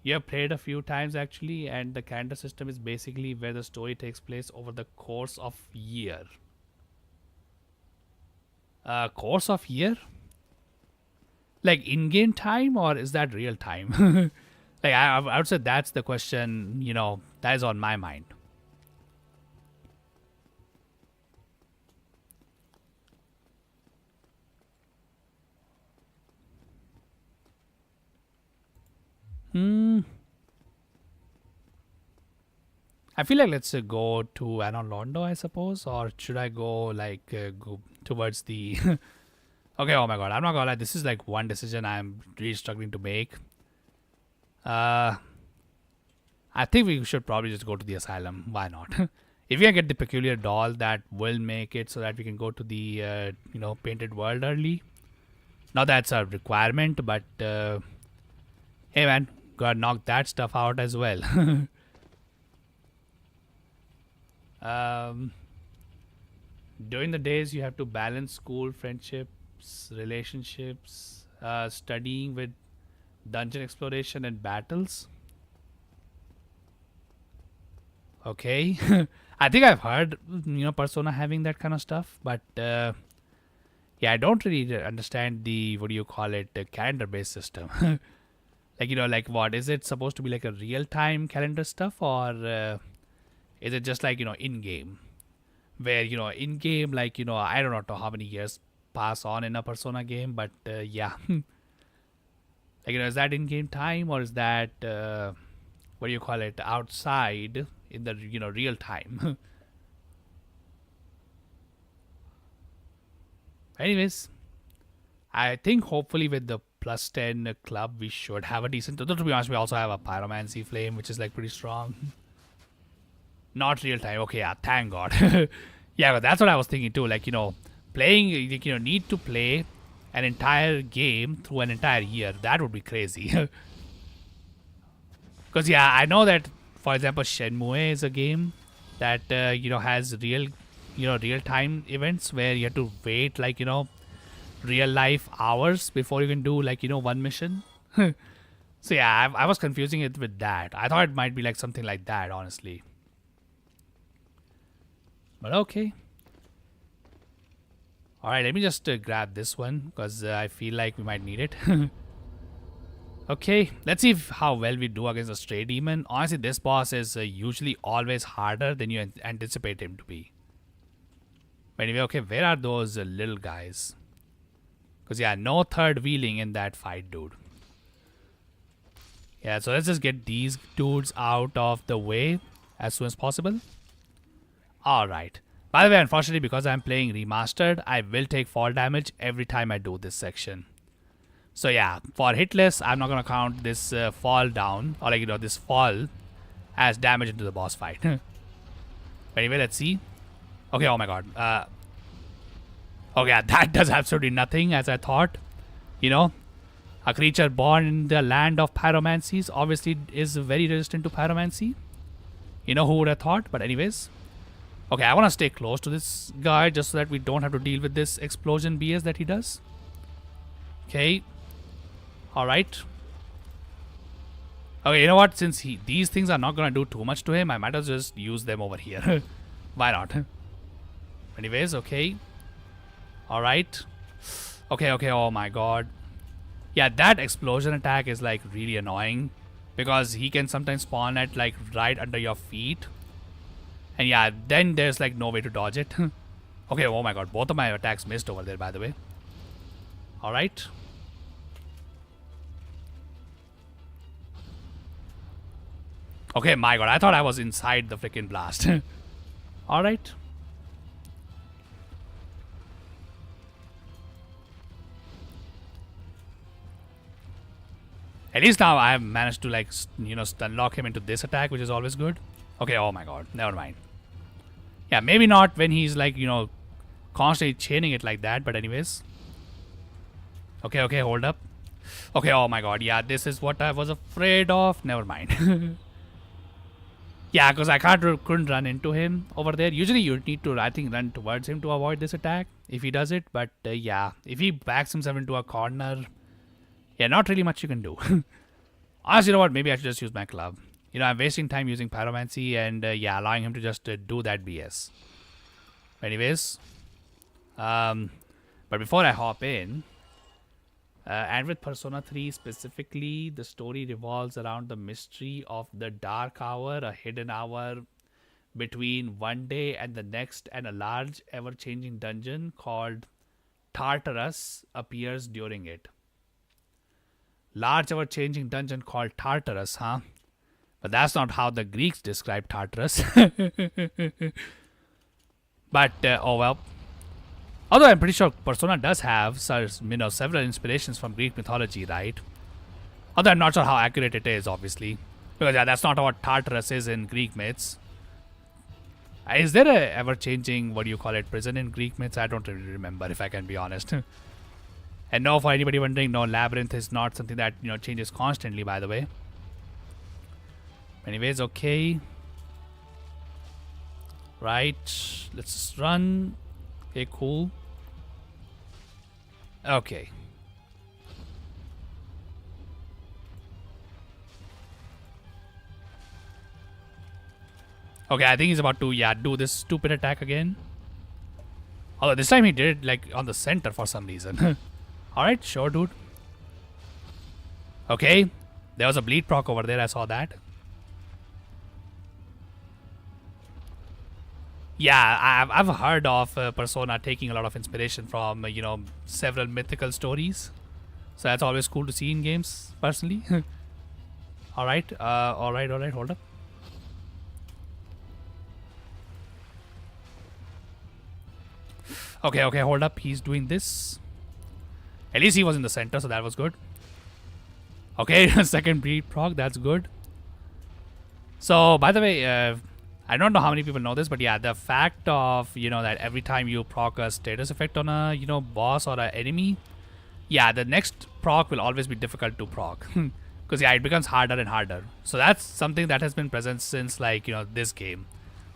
you have played a few times actually, and the calendar system is basically where the story takes place over the course of year. Course of year? Like in-game time, or is that real time? Like I would say that's the question. That is on my mind. Hmm. I feel like let's go to Londo, I suppose, or should I go like go towards the? Okay. Oh my god, I'm not gonna lie. This is like one decision I'm really struggling to make. Uh, I think we should probably just go to the asylum. Why not? If we can get the peculiar doll, that will make it so that we can go to the painted world early. Not that's a requirement, but hey man, gotta knock that stuff out as well. um, During the days, you have to balance school, friendships, relationships, studying with dungeon exploration and battles. Okay. I think I've heard, Persona having that kind of stuff, but yeah, I don't really understand the, what do you call it, the calendar based system. Like, like what? Is it supposed to be like a real time calendar stuff, or is it just like, in game? Where, in game, like, I don't know how many years pass on in a Persona game, but yeah. Like, is that in game time, or is that, what do you call it, outside in the, real time? Anyways, I think hopefully with the plus 10 club, we should have a decent. Though, to be honest, we also have a pyromancy flame, which is like pretty strong. Not real time. Okay, yeah, thank God. Yeah, but that's what I was thinking too. Like, playing, need to play an entire game through an entire year. That would be crazy. Because, yeah, I know that, for example, Shenmue is a game that, has real time events where you have to wait, like, real life hours before you can do, like, one mission. So, yeah, I was confusing it with that. I thought it might be like something like that, honestly. But okay. Alright, let me just grab this one because I feel like we might need it. Okay, let's see how well we do against a stray demon. Honestly, this boss is usually always harder than you anticipate him to be. But anyway, okay, where are those little guys? Because, yeah, no third wheeling in that fight, dude. Yeah, so let's just get these dudes out of the way as soon as possible. Alright. By the way, unfortunately, because I'm playing remastered, I will take fall damage every time I do this section. So yeah, for hitless, I'm not gonna count this fall down, or like, this fall as damage into the boss fight. But anyway, let's see. Okay, oh my god. Okay, that does absolutely nothing as I thought. A creature born in the land of pyromancies obviously is very resistant to pyromancy. Who would have thought? But anyways. Okay, I want to stay close to this guy just so that we don't have to deal with this explosion BS that he does. Okay. Alright. Okay, you know what? Since these things are not going to do too much to him, I might as well just use them over here. Why not? Anyways, okay. Alright. Okay, oh my god. Yeah, that explosion attack is like really annoying. Because he can sometimes spawn at like right under your feet. And yeah, then there's like no way to dodge it. Okay, oh my god, both of my attacks missed over there, by the way. Alright. Okay, my god, I thought I was inside the freaking blast. Alright. At least now I have managed to like, stun lock him into this attack, which is always good. Okay, oh my god, never mind. Yeah, maybe not when he's like, constantly chaining it like that, but anyways. Okay, hold up. Okay, oh my god, yeah, this is what I was afraid of. Never mind. Yeah, because I couldn't run into him over there. Usually you need to, I think, run towards him to avoid this attack if he does it. But yeah, if he backs himself into a corner, yeah, not really much you can do. Honestly, you know what? Maybe I should just use my club. I'm wasting time using pyromancy and yeah, allowing him to just do that BS. Anyways, but before I hop in, and with Persona 3 specifically, the story revolves around the mystery of the Dark Hour, a hidden hour between one day and the next, and a large ever-changing dungeon called Tartarus appears during it. Large ever-changing dungeon called Tartarus, huh? But that's not how the Greeks described Tartarus. But, oh well. Although I'm pretty sure Persona does have several inspirations from Greek mythology, right? Although I'm not sure how accurate it is, obviously. Because yeah, that's not what Tartarus is in Greek myths. Is there a ever-changing, what do you call it, prison in Greek myths? I don't really remember, if I can be honest. And no, for anybody wondering, no, Labyrinth is not something that, changes constantly, by the way. Anyways, okay. Right. Let's just run. Okay, cool. Okay. Okay, I think he's about to, do this stupid attack again. Although this time he did it, like, on the center for some reason. Alright, sure, dude. Okay. There was a bleed proc over there, I saw that. Yeah, I've heard of Persona taking a lot of inspiration from, several mythical stories. So that's always cool to see in games, personally. Alright, alright, hold up. Okay, hold up. He's doing this. At least he was in the center, so that was good. Okay, second bleed proc, that's good. So, by the way, I don't know how many people know this, but yeah, the fact of, that every time you proc a status effect on a, boss or an enemy, yeah, the next proc will always be difficult to proc. Because, yeah, it becomes harder and harder. So that's something that has been present since, like, this game.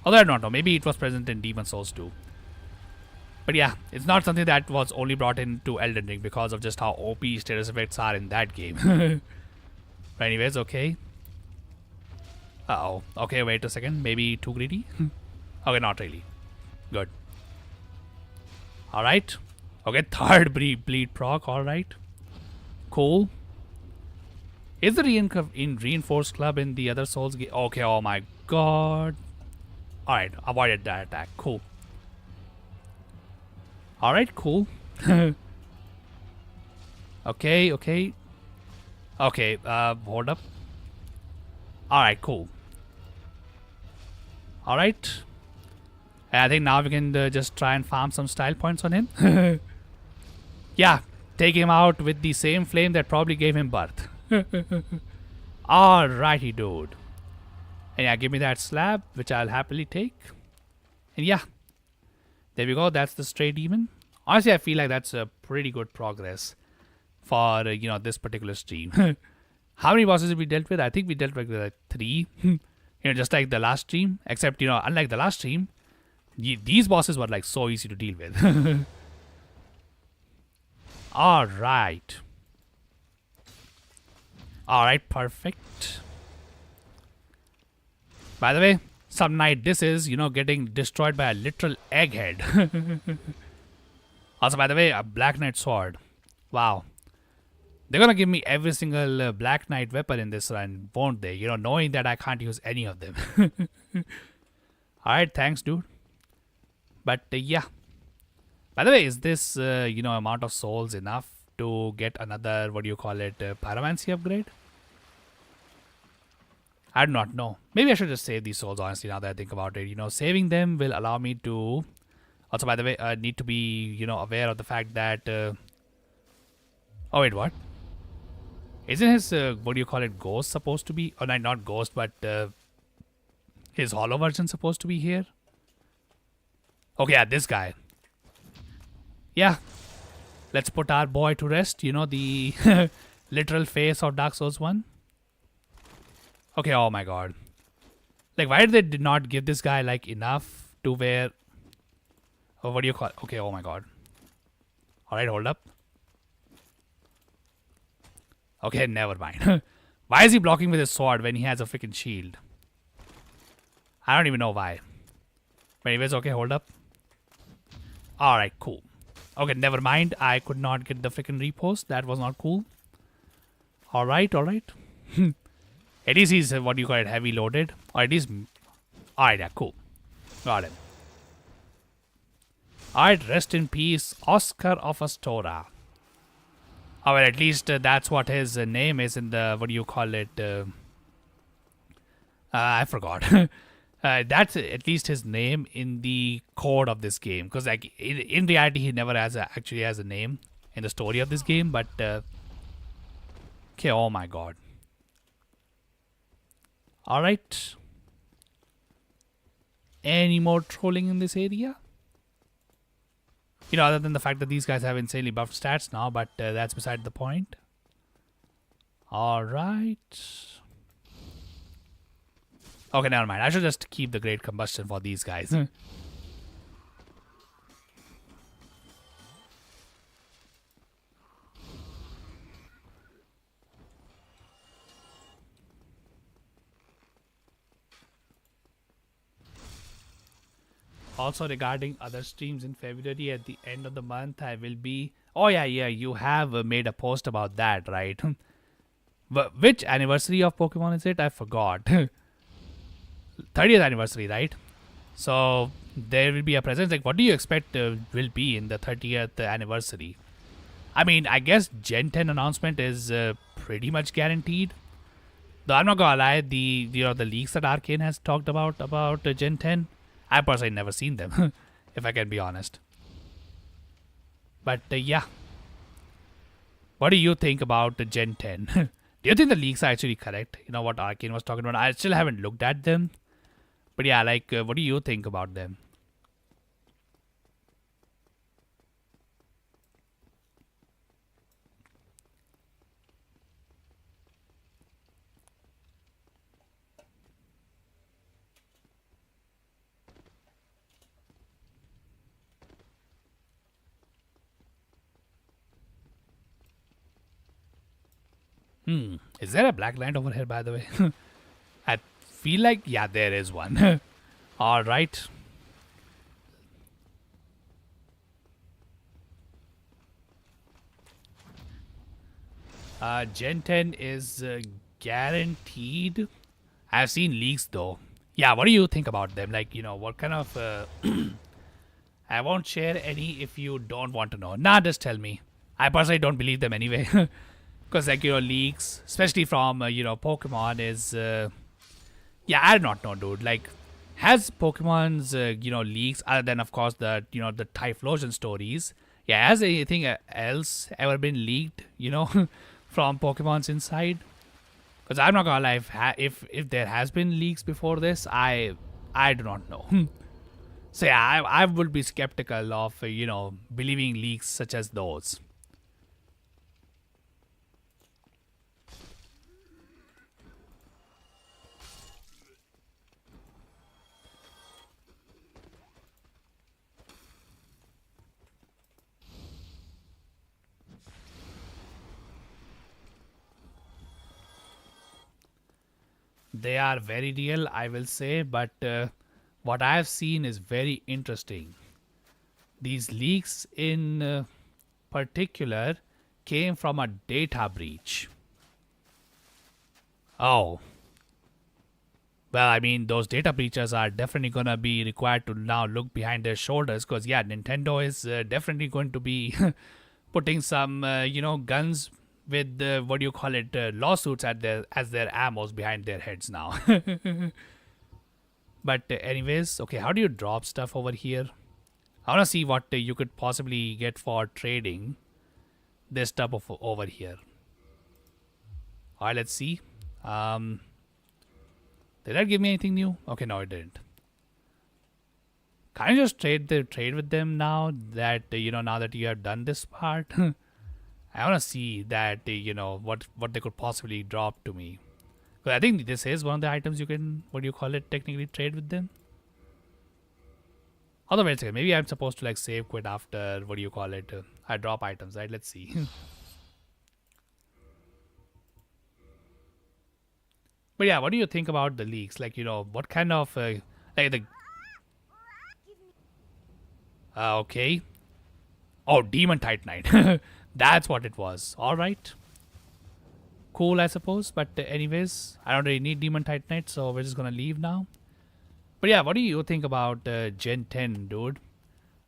Although I don't know, maybe it was present in Demon Souls too. But yeah, it's not something that was only brought into Elden Ring because of just how OP status effects are in that game. But anyways, okay. Uh-oh. Okay, wait a second. Maybe too greedy? Okay, not really. Good. Alright. Okay, third bleed proc. Alright. Cool. Is the reinforced club in the other Souls game? Okay, oh my god. Alright, avoided that attack. Cool. Alright, cool. Okay. Okay, hold up. Alright, cool. Alright. I think now we can just try and farm some style points on him. Yeah, take him out with the same flame that probably gave him birth. Alrighty, dude. And yeah, give me that slab, which I'll happily take. And yeah, there we go. That's the stray demon. Honestly, I feel like that's a pretty good progress for, this particular stream. How many bosses have we dealt with? I think we dealt with like 3. Just like the last stream. Except, unlike the last stream, these bosses were like so easy to deal with. Alright. Alright, perfect. By the way, some night this is, getting destroyed by a literal egghead. Also, by the way, a Black Knight sword. Wow. They're gonna give me every single Black Knight weapon in this run, won't they? Knowing that I can't use any of them. Alright, thanks, dude. But, yeah. By the way, is this, amount of souls enough to get another, pyromancy upgrade? I do not know. Maybe I should just save these souls, honestly, now that I think about it. Saving them will allow me to... Also, by the way, I need to be, aware of the fact that... Oh, wait, what? Isn't his, ghost supposed to be... Oh, no, not ghost, but his hollow version supposed to be here? Okay, yeah, this guy. Yeah. Let's put our boy to rest. The literal face of Dark Souls 1. Okay, oh my god. Like, why did they not give this guy, like, enough to wear... Oh, what do you call it? Okay, oh my god. Alright, hold up. Okay, never mind. Why is he blocking with his sword when he has a freaking shield? I don't even know why. But anyways, okay, hold up. Alright, cool. Okay, never mind. I could not get the freaking repost. That was not cool. Alright. At least he's, heavy loaded. Or at least... Alright, yeah, cool. Got him. Alright, rest in peace, Oscar of Astora. Or at least that's what his name is in the, what do you call it? I forgot. That's at least his name in the code of this game. Because like in reality, he never actually has a name in the story of this game. But okay, oh my god. All right. Any more trolling in this area? You know, other than the fact that these guys have insanely buffed stats now, but that's beside the point. All right. Okay, never mind. I should just keep the Great Combustion for these guys. Also, regarding other streams in February at the end of the month, I will be. Oh yeah, you have made a post about that, right? Which anniversary of Pokemon is it? I forgot. 30th anniversary, right? So there will be a presence. Like, what do you expect will be in the 30th anniversary? I mean, I guess Gen 10 announcement is pretty much guaranteed. Though I'm not gonna lie, the leaks that Arcane has talked about Gen 10, I personally never seen them, if I can be honest. But yeah, what do you think about the Gen 10? Do you think the leaks are actually correct? You know what Arcane was talking about? I still haven't looked at them. But yeah, like, what do you think about them? Is there a black land over here, by the way? I feel like, yeah, there is one. All right. Gen 10 is guaranteed. I've seen leaks though. Yeah, what do you think about them? Like, you know, what kind of... I won't share any if you don't want to know. Nah, just tell me. I personally don't believe them anyway. Because, like, you know, leaks, especially from, Pokemon is... yeah, I do not know, dude. Like, has Pokemon's, leaks, other than, of course, the Typhlosion stories, yeah, has anything else ever been leaked, from Pokemon's inside? Because I'm not gonna lie, if there has been leaks before this, I do not know. So yeah, I would be skeptical of, believing leaks such as those. They are very real, I will say, but what I have seen is very interesting. These leaks in particular came from a data breach. Oh. Well, I mean, those data breaches are definitely going to be required to now look behind their shoulders because, yeah, Nintendo is definitely going to be putting some, guns with, what do you call it, lawsuits as their ammos behind their heads now. But anyways, okay, how do you drop stuff over here? I want to see what you could possibly get for trading this stuff over here. All right, let's see. Did that give me anything new? Okay, no, it didn't. Can I just trade with them now that now that you have done this part? I want to see that what they could possibly drop to me. But I think this is one of the items you can, what do you call it, technically trade with them. Although wait a second, maybe I'm supposed to like save quit after, what do you call it, I drop items, right? Let's see. But yeah, what do you think about the leaks? Like, what kind of like the okay. Oh, Demon Titanite. That's what it was. All right. Cool, I suppose. But anyways, I don't really need Demon Titanite, so we're just gonna leave now. But yeah, what do you think about Gen 10, dude?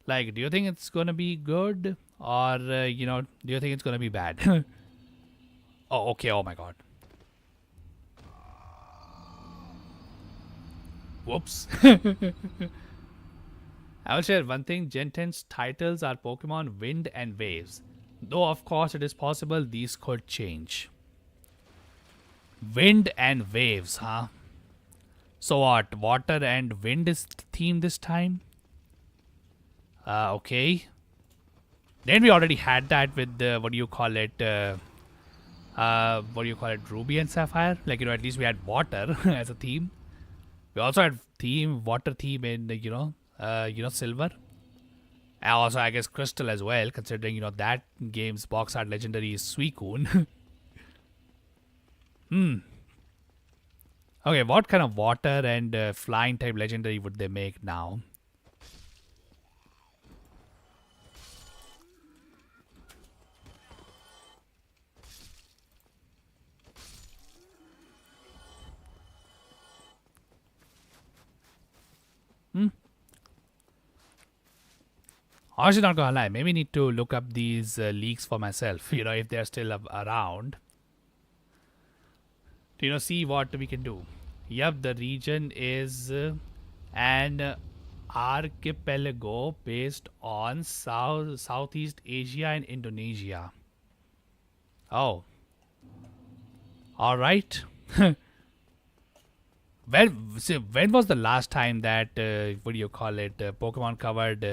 Like, do you think it's gonna be good, Or, do you think it's gonna be bad? Oh, okay. Oh my god. Whoops. I will share one thing. Gen 10's titles are Pokemon Wind and Waves. Though, of course, it is possible these could change. Wind and Waves, huh? So what? Water and wind is theme this time? Okay. Then we already had that with the, what do you call it? Ruby and Sapphire. Like, at least we had water as a theme. We also had water theme in, Silver. And also, I guess Crystal as well, considering, that game's box art legendary is Suicune. Okay, what kind of water and flying type legendary would they make now? Honestly, not gonna lie, maybe need to look up these leaks for myself, if they're still around. To, see what we can do. Yep, the region is an archipelago based on Southeast Asia and Indonesia. Oh. Alright. When was the last time that Pokemon covered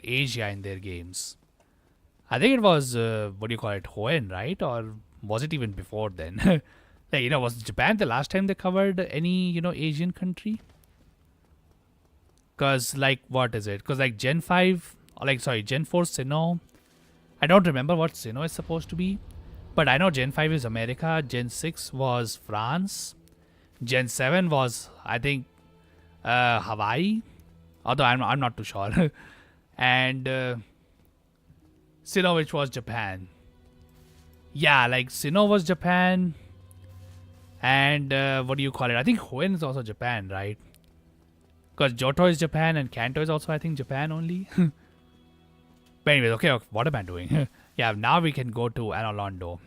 Asia in their games? I think it was Hoenn, right? Or was it even before then? Like, was Japan the last time they covered any Asian country? Cause like what is it? Cause like Gen 5 or Gen 4 Sinnoh. I don't remember what Sinnoh is supposed to be, but I know Gen 5 is America. Gen 6 was France. Gen 7 was, I think, Hawaii. Although I'm not too sure. And Sinnoh, which was Japan. Yeah, like Sinnoh was Japan. And I think Hoenn is also Japan, right? Because Johto is Japan and Kanto is also, I think, Japan only. But anyways, okay, what am I doing? Yeah, now we can go to Anolondo.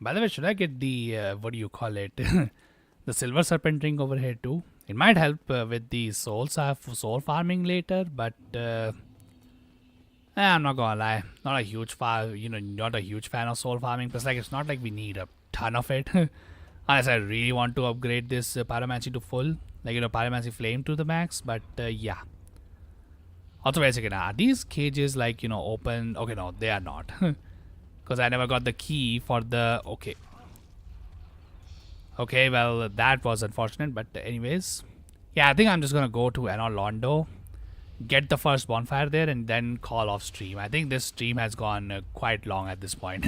By the way, should I get the the silver serpent ring over here too? It might help with the soul farming later, but I'm not gonna lie, not a huge not a huge fan of soul farming. Plus, like, it's not like we need a ton of it, unless I really want to upgrade this pyromancy to full, pyromancy flame to the max. But yeah. Also, wait a second, are these cages open? Okay, no, they are not. Because I never got the key for the... Okay. Okay, well, that was unfortunate. But anyways. Yeah, I think I'm just going to go to Anolondo. Get the first bonfire there and then call off stream. I think this stream has gone quite long at this point.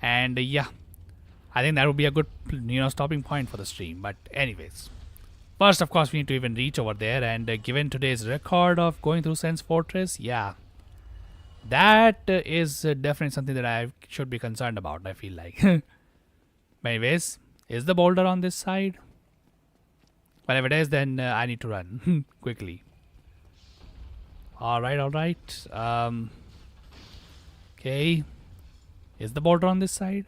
And yeah. I think that would be a good, stopping point for the stream. But anyways. First, of course, we need to even reach over there. And given today's record of going through Sense Fortress, yeah. That is definitely something that I should be concerned about, I feel like. But anyways, is the boulder on this side? Well, if it is, then I need to run quickly. Alright. Okay. Is the border on this side?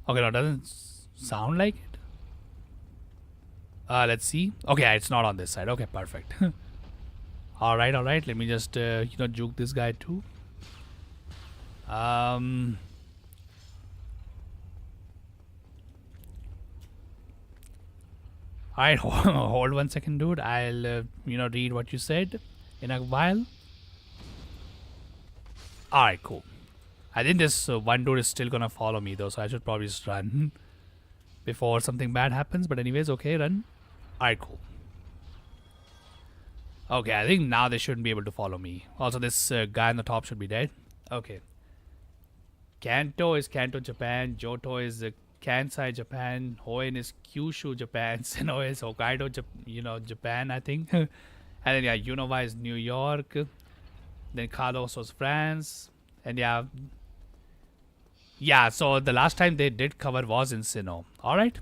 Okay, no, it doesn't sound like it. Let's see. Okay, it's not on this side. Okay, perfect. All right. Let me just juke this guy too. Um. All right, hold 1 second, dude. I'll read what you said in a while. All right, cool. I think this one dude is still gonna follow me though, so I should probably just run before something bad happens. But anyways, okay, run. All right, cool. Okay, I think now they shouldn't be able to follow me. Also, this guy on the top should be dead. Okay. Kanto is Kanto, Japan. Johto is Kansai, Japan. Hoenn is Kyushu, Japan. Sinnoh is Hokkaido, Japan, I think. And then, yeah, Unova is New York. Then Kalos was France. And yeah. Yeah, so the last time they did cover was in Sinnoh. Alright.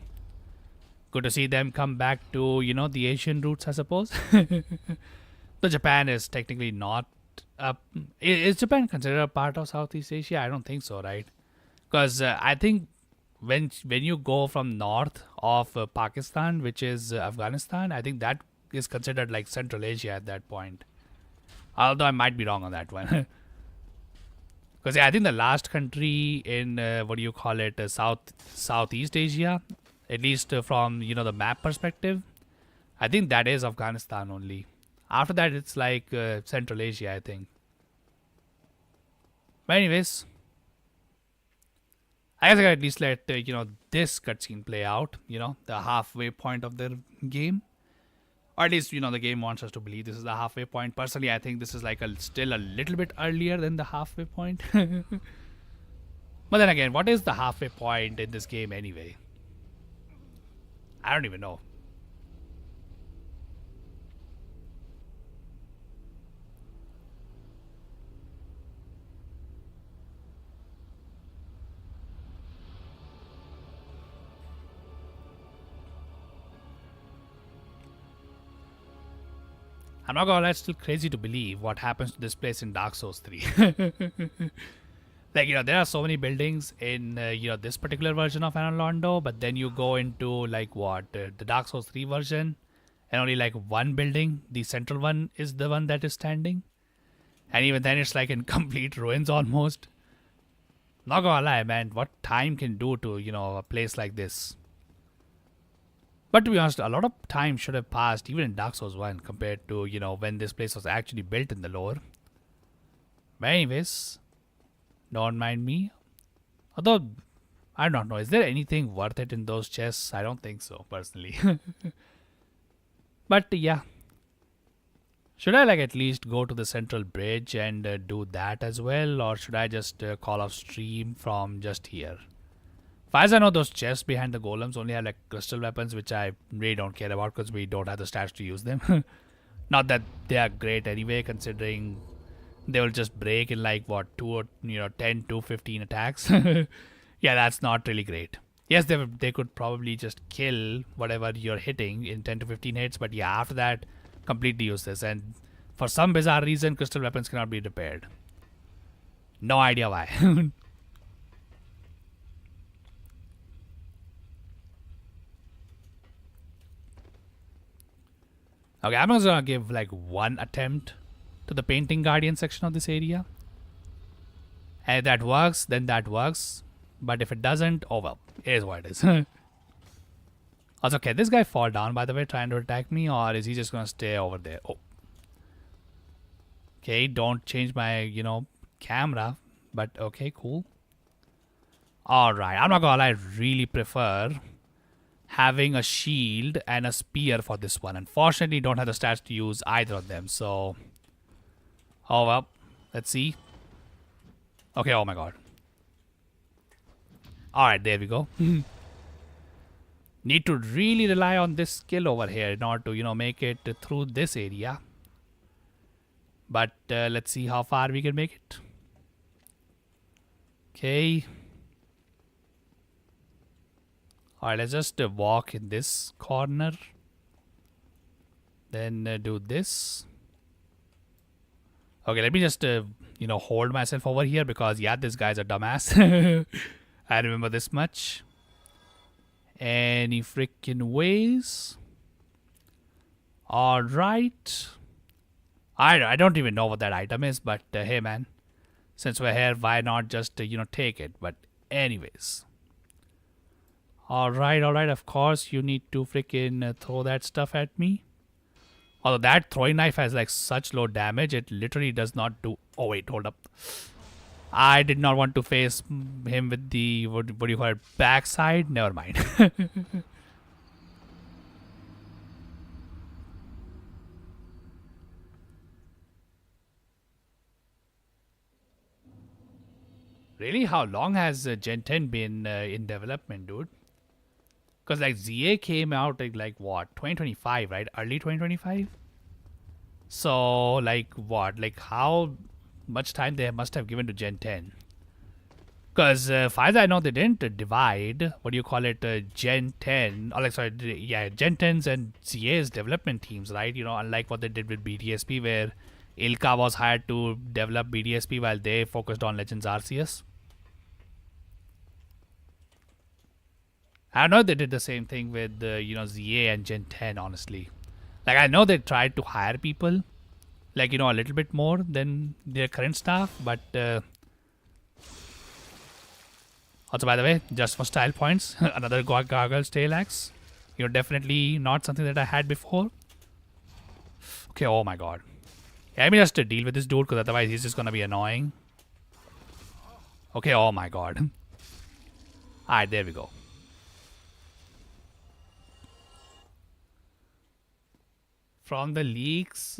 Good to see them come back to, the Asian roots, I suppose. So Japan is technically not. Is Japan considered a part of Southeast Asia? I don't think so, right? Because I think when you go from north of Pakistan, which is Afghanistan, I think that is considered like Central Asia at that point. Although I might be wrong on that one. Because yeah, I think the last country in Southeast Asia, at least from the map perspective, I think that is Afghanistan only. After that, it's like Central Asia, I think. But anyways, I guess I can at least let this cutscene play out. The halfway point of the game, or at least the game wants us to believe this is the halfway point. Personally, I think this is like still a little bit earlier than the halfway point. But then again, what is the halfway point in this game anyway? I don't even know. I'm not gonna lie, it's still crazy to believe what happens to this place in Dark Souls 3. Like, there are so many buildings in, this particular version of Anor, but then you go into, like, the Dark Souls 3 version, and only, like, one building, the central one, is the one that is standing. And even then, it's, like, in complete ruins almost. Not gonna lie, man, what time can do to, a place like this. But to be honest, a lot of time should have passed even in Dark Souls 1 compared to, when this place was actually built in the lore. But anyways, don't mind me. Although, I don't know, is there anything worth it in those chests? I don't think so, personally. But yeah. Should I like at least go to the central bridge and do that as well? Or should I just call off stream from just here? As I know, those chests behind the golems only have like crystal weapons, which I really don't care about because we don't have the stats to use them. Not that they are great anyway, considering they will just break in like 10 to 15 attacks. Yeah, that's not really great. Yes, they could probably just kill whatever you're hitting in 10 to 15 hits, but yeah, after that, completely useless. And for some bizarre reason, crystal weapons cannot be repaired. No idea why. Okay, I'm just gonna give like one attempt to the painting guardian section of this area. And if that works, then that works. But if it doesn't, oh well, it is what it is. Also, can this guy fall down, by the way, trying to attack me? Or is he just gonna stay over there? Oh. Okay, don't change my, camera. But okay, cool. Alright, I'm not gonna lie, I really prefer having a shield and a spear for this one. Unfortunately, don't have the stats to use either of them, so... Oh well, let's see. Okay, oh my god. Alright, there we go. Need to really rely on this skill over here in order to, make it through this area. But let's see how far we can make it. Okay. Alright, let's just walk in this corner. Then do this. Okay, let me just hold myself over here because, yeah, this guy's a dumbass. I remember this much. Any freaking ways? Alright. I don't even know what that item is, but hey, man. Since we're here, why not just, take it? But anyways. Alright, of course, you need to freaking throw that stuff at me. Although that throwing knife has like such low damage, it literally does not do... Oh wait, hold up. I did not want to face him with the, what do you call it, backside? Never mind. Really? How long has Gen 10 been in development, dude? Because like ZA came out like what, 2025, right? Early 2025. So like what, like how much time they must have given to Gen 10? Because far as I know, they didn't divide, what do you call it, Gen 10, or like sorry, yeah, Gen 10's and ZA's development teams, right? Unlike what they did with BDSP, where Ilka was hired to develop BDSP while they focused on Legends Arceus. I don't know if they did the same thing with ZA and Gen 10, honestly. Like, I know they tried to hire people, like, a little bit more than their current staff, but also, by the way, just for style points, another Gargoyle's Tail Axe. Definitely not something that I had before. Okay, oh my god. Yeah, let me just deal with this dude, because otherwise he's just gonna be annoying. Okay, oh my god. Alright, there we go. From the leaks,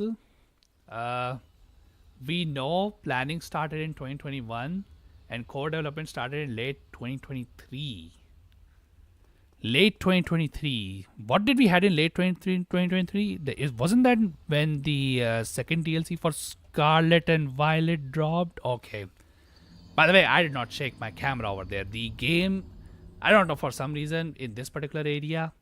we know planning started in 2021 and core development started in late 2023. Late 2023. What did we had in late 2023? Wasn't that when the second DLC for Scarlet and Violet dropped? Okay. By the way, I did not shake my camera over there. The game, I don't know, for some reason in this particular area,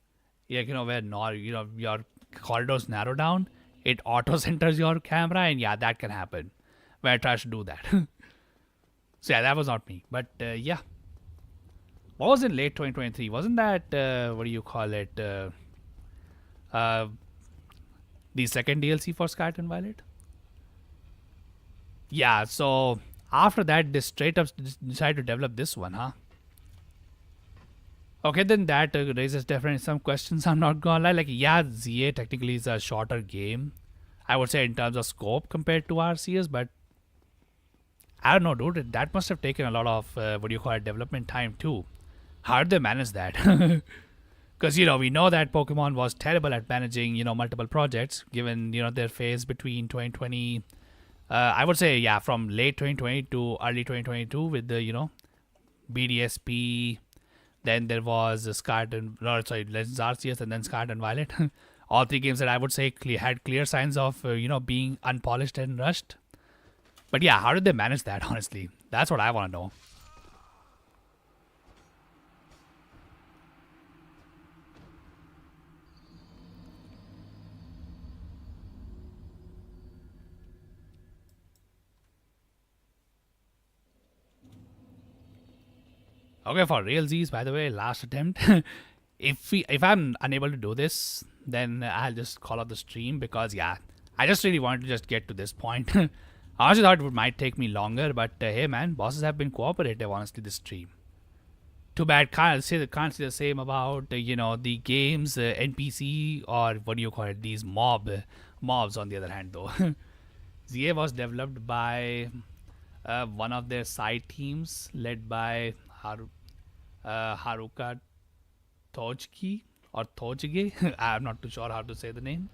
where your corridors narrow down, it auto centers your camera, and yeah, that can happen when I try to do that. So yeah, that was not me, but yeah. What was in late 2023? Wasn't that what do you call it? The second DLC for Scarlet and Violet? Yeah. So after that, they straight up decided to develop this one, huh? Okay, then that raises definitely some questions. I'm not gonna lie. Like, yeah, ZA technically is a shorter game, I would say, in terms of scope compared to Arceus, but I don't know, dude. That must have taken a lot of what do you call it, development time too. How did they manage that? Because we know that Pokemon was terrible at managing multiple projects, given their phase between 2020. I would say, yeah, from late 2020 to early 2022 with the BDSP. Then there was Legends Arceus, and then Scarlet and Violet. All three games that I would say had clear signs of being unpolished and rushed. But yeah, how did they manage that? Honestly, that's what I want to know. Okay, for realsies, by the way, last attempt. If I'm unable to do this, then I'll just call out the stream, because yeah, I just really wanted to just get to this point. I honestly thought it might take me longer, but hey man, bosses have been cooperative, honestly, this stream. Too bad can't say the same about the games, NPC, or what do you call it, these mobs on the other hand though. ZA was developed by one of their side teams led by Haruka Tojki or Tojige. I'm not too sure how to say the name.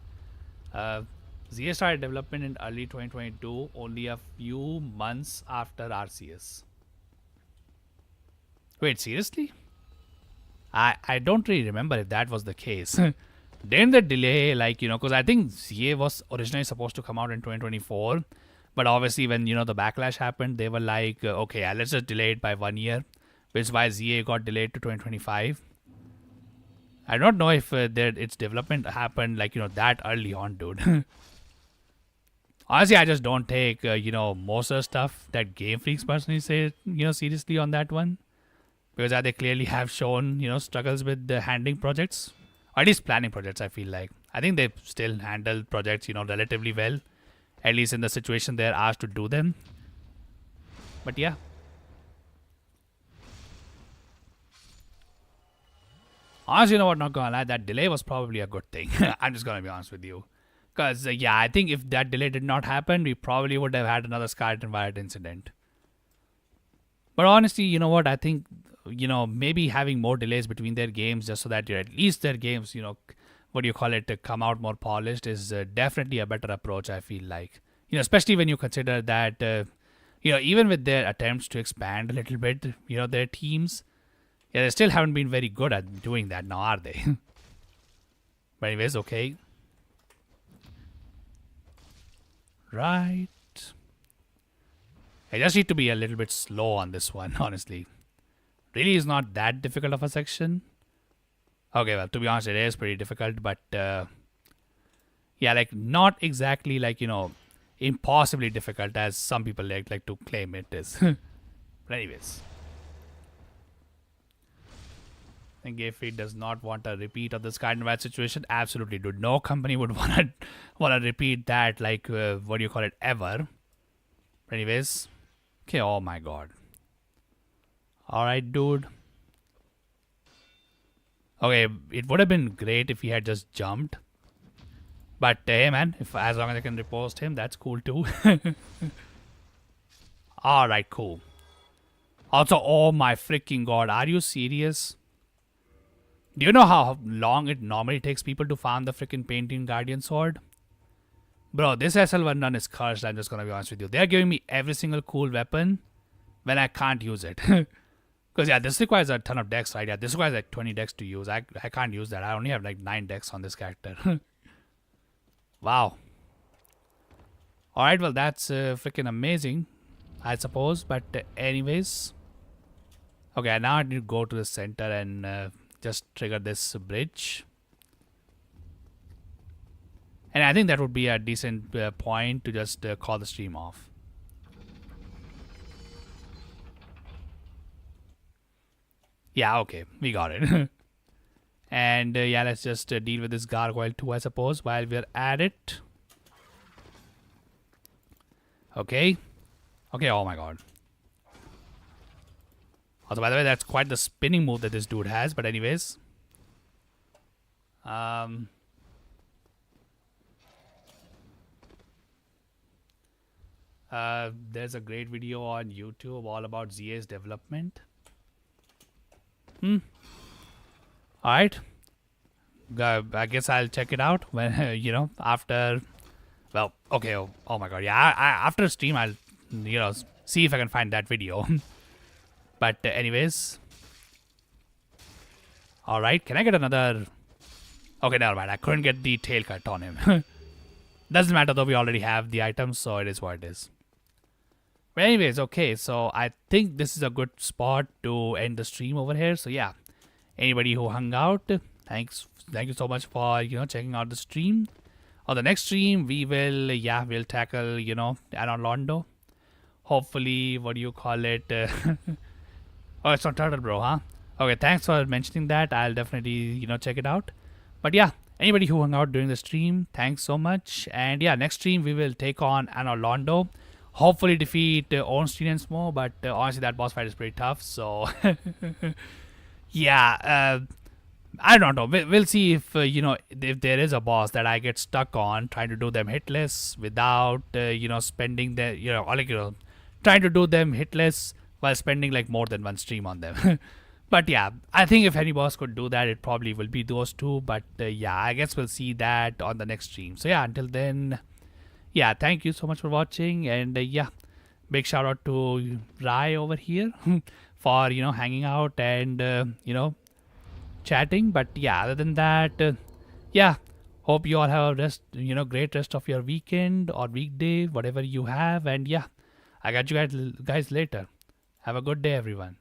ZA started development in early 2022, only a few months after Arceus. Wait, seriously? I don't really remember if that was the case. Didn't the delay, because I think ZA was originally supposed to come out in 2024, but obviously when the backlash happened, they were like, okay, yeah, let's just delay it by 1 year, which is why ZA got delayed to 2025. I don't know if its development happened that early on, dude. Honestly, I just don't take most of the stuff that Game Freaks personally say seriously on that one, because they clearly have shown struggles with the handling projects, or at least planning projects. I feel like I think they still handle projects relatively well, at least in the situation they're asked to do them. But yeah. Honestly, you know what? Not gonna lie, that delay was probably a good thing. I'm just gonna be honest with you, because yeah, I think if that delay did not happen, we probably would have had another Scarlet and Violet incident. But honestly, you know what? I think maybe having more delays between their games, just so that at least their games, what do you call it, to come out more polished, is definitely a better approach. I feel like especially when you consider that even with their attempts to expand a little bit, their teams, yeah, they still haven't been very good at doing that now, are they? But anyways, okay. Right. I just need to be a little bit slow on this one, honestly. Really is not that difficult of a section. Okay, well, to be honest, it is pretty difficult, but yeah, like not exactly like, impossibly difficult as some people like to claim it is. But anyways. And Game Freak does not want a repeat of this kind of bad situation. Absolutely, dude. No company would wanna repeat that, like what do you call it, ever. But anyways, okay. Oh my god. All right, dude. Okay, it would have been great if he had just jumped. But hey, man, if as long as I can repost him, that's cool too. All right, cool. Also, oh my freaking god, are you serious? Do you know how long it normally takes people to farm the freaking Painting Guardian Sword? Bro, this SL1 run is cursed, I'm just gonna be honest with you. They're giving me every single cool weapon when I can't use it. Because yeah, this requires a ton of decks, right? Yeah, this requires like 20 decks to use. I can't use that. I only have like 9 decks on this character. Wow. Alright, well that's freaking amazing, I suppose. But anyways. Okay, now I need to go to the center and just trigger this bridge. And I think that would be a decent point to just call the stream off. Yeah, okay, we got it. And yeah, let's just deal with this gargoyle too, I suppose, while we're at it. Okay. Okay, oh my god. Also, by the way, that's quite the spinning move that this dude has. But anyways. There's a great video on YouTube all about ZA's development. Alright. I guess I'll check it out when, after... Well, okay, oh my god. Yeah, after stream, I'll, see if I can find that video. But anyways. Alright, can I get another... Okay, never mind. I couldn't get the tail cut on him. Doesn't matter though, we already have the items, so it is what it is. But anyways, okay, so I think this is a good spot to end the stream over here. So yeah, anybody who hung out, thank you so much for, checking out the stream. On the next stream, we will, we'll tackle, Anon Londo. Hopefully, what do you call it? Oh, it's not Turtle Bro, huh? Okay, thanks for mentioning that. I'll definitely, check it out. But yeah, anybody who hung out during the stream, thanks so much. And yeah, next stream we will take on Londo. Hopefully defeat Ornstein and Smo, but honestly that boss fight is pretty tough. So yeah, I don't know. We'll see if if there is a boss that I get stuck on trying to do them hitless without spending the trying to do them hitless while spending like more than one stream on them. But yeah, I think if any boss could do that, it probably will be those two. But yeah, I guess we'll see that on the next stream. So yeah, until then, yeah, thank you so much for watching. And yeah, big shout out to Rai over here for, hanging out and, chatting. But yeah, other than that, yeah, hope you all have a rest, great rest of your weekend or weekday, whatever you have. And yeah, I got you guys later. Have a good day, everyone.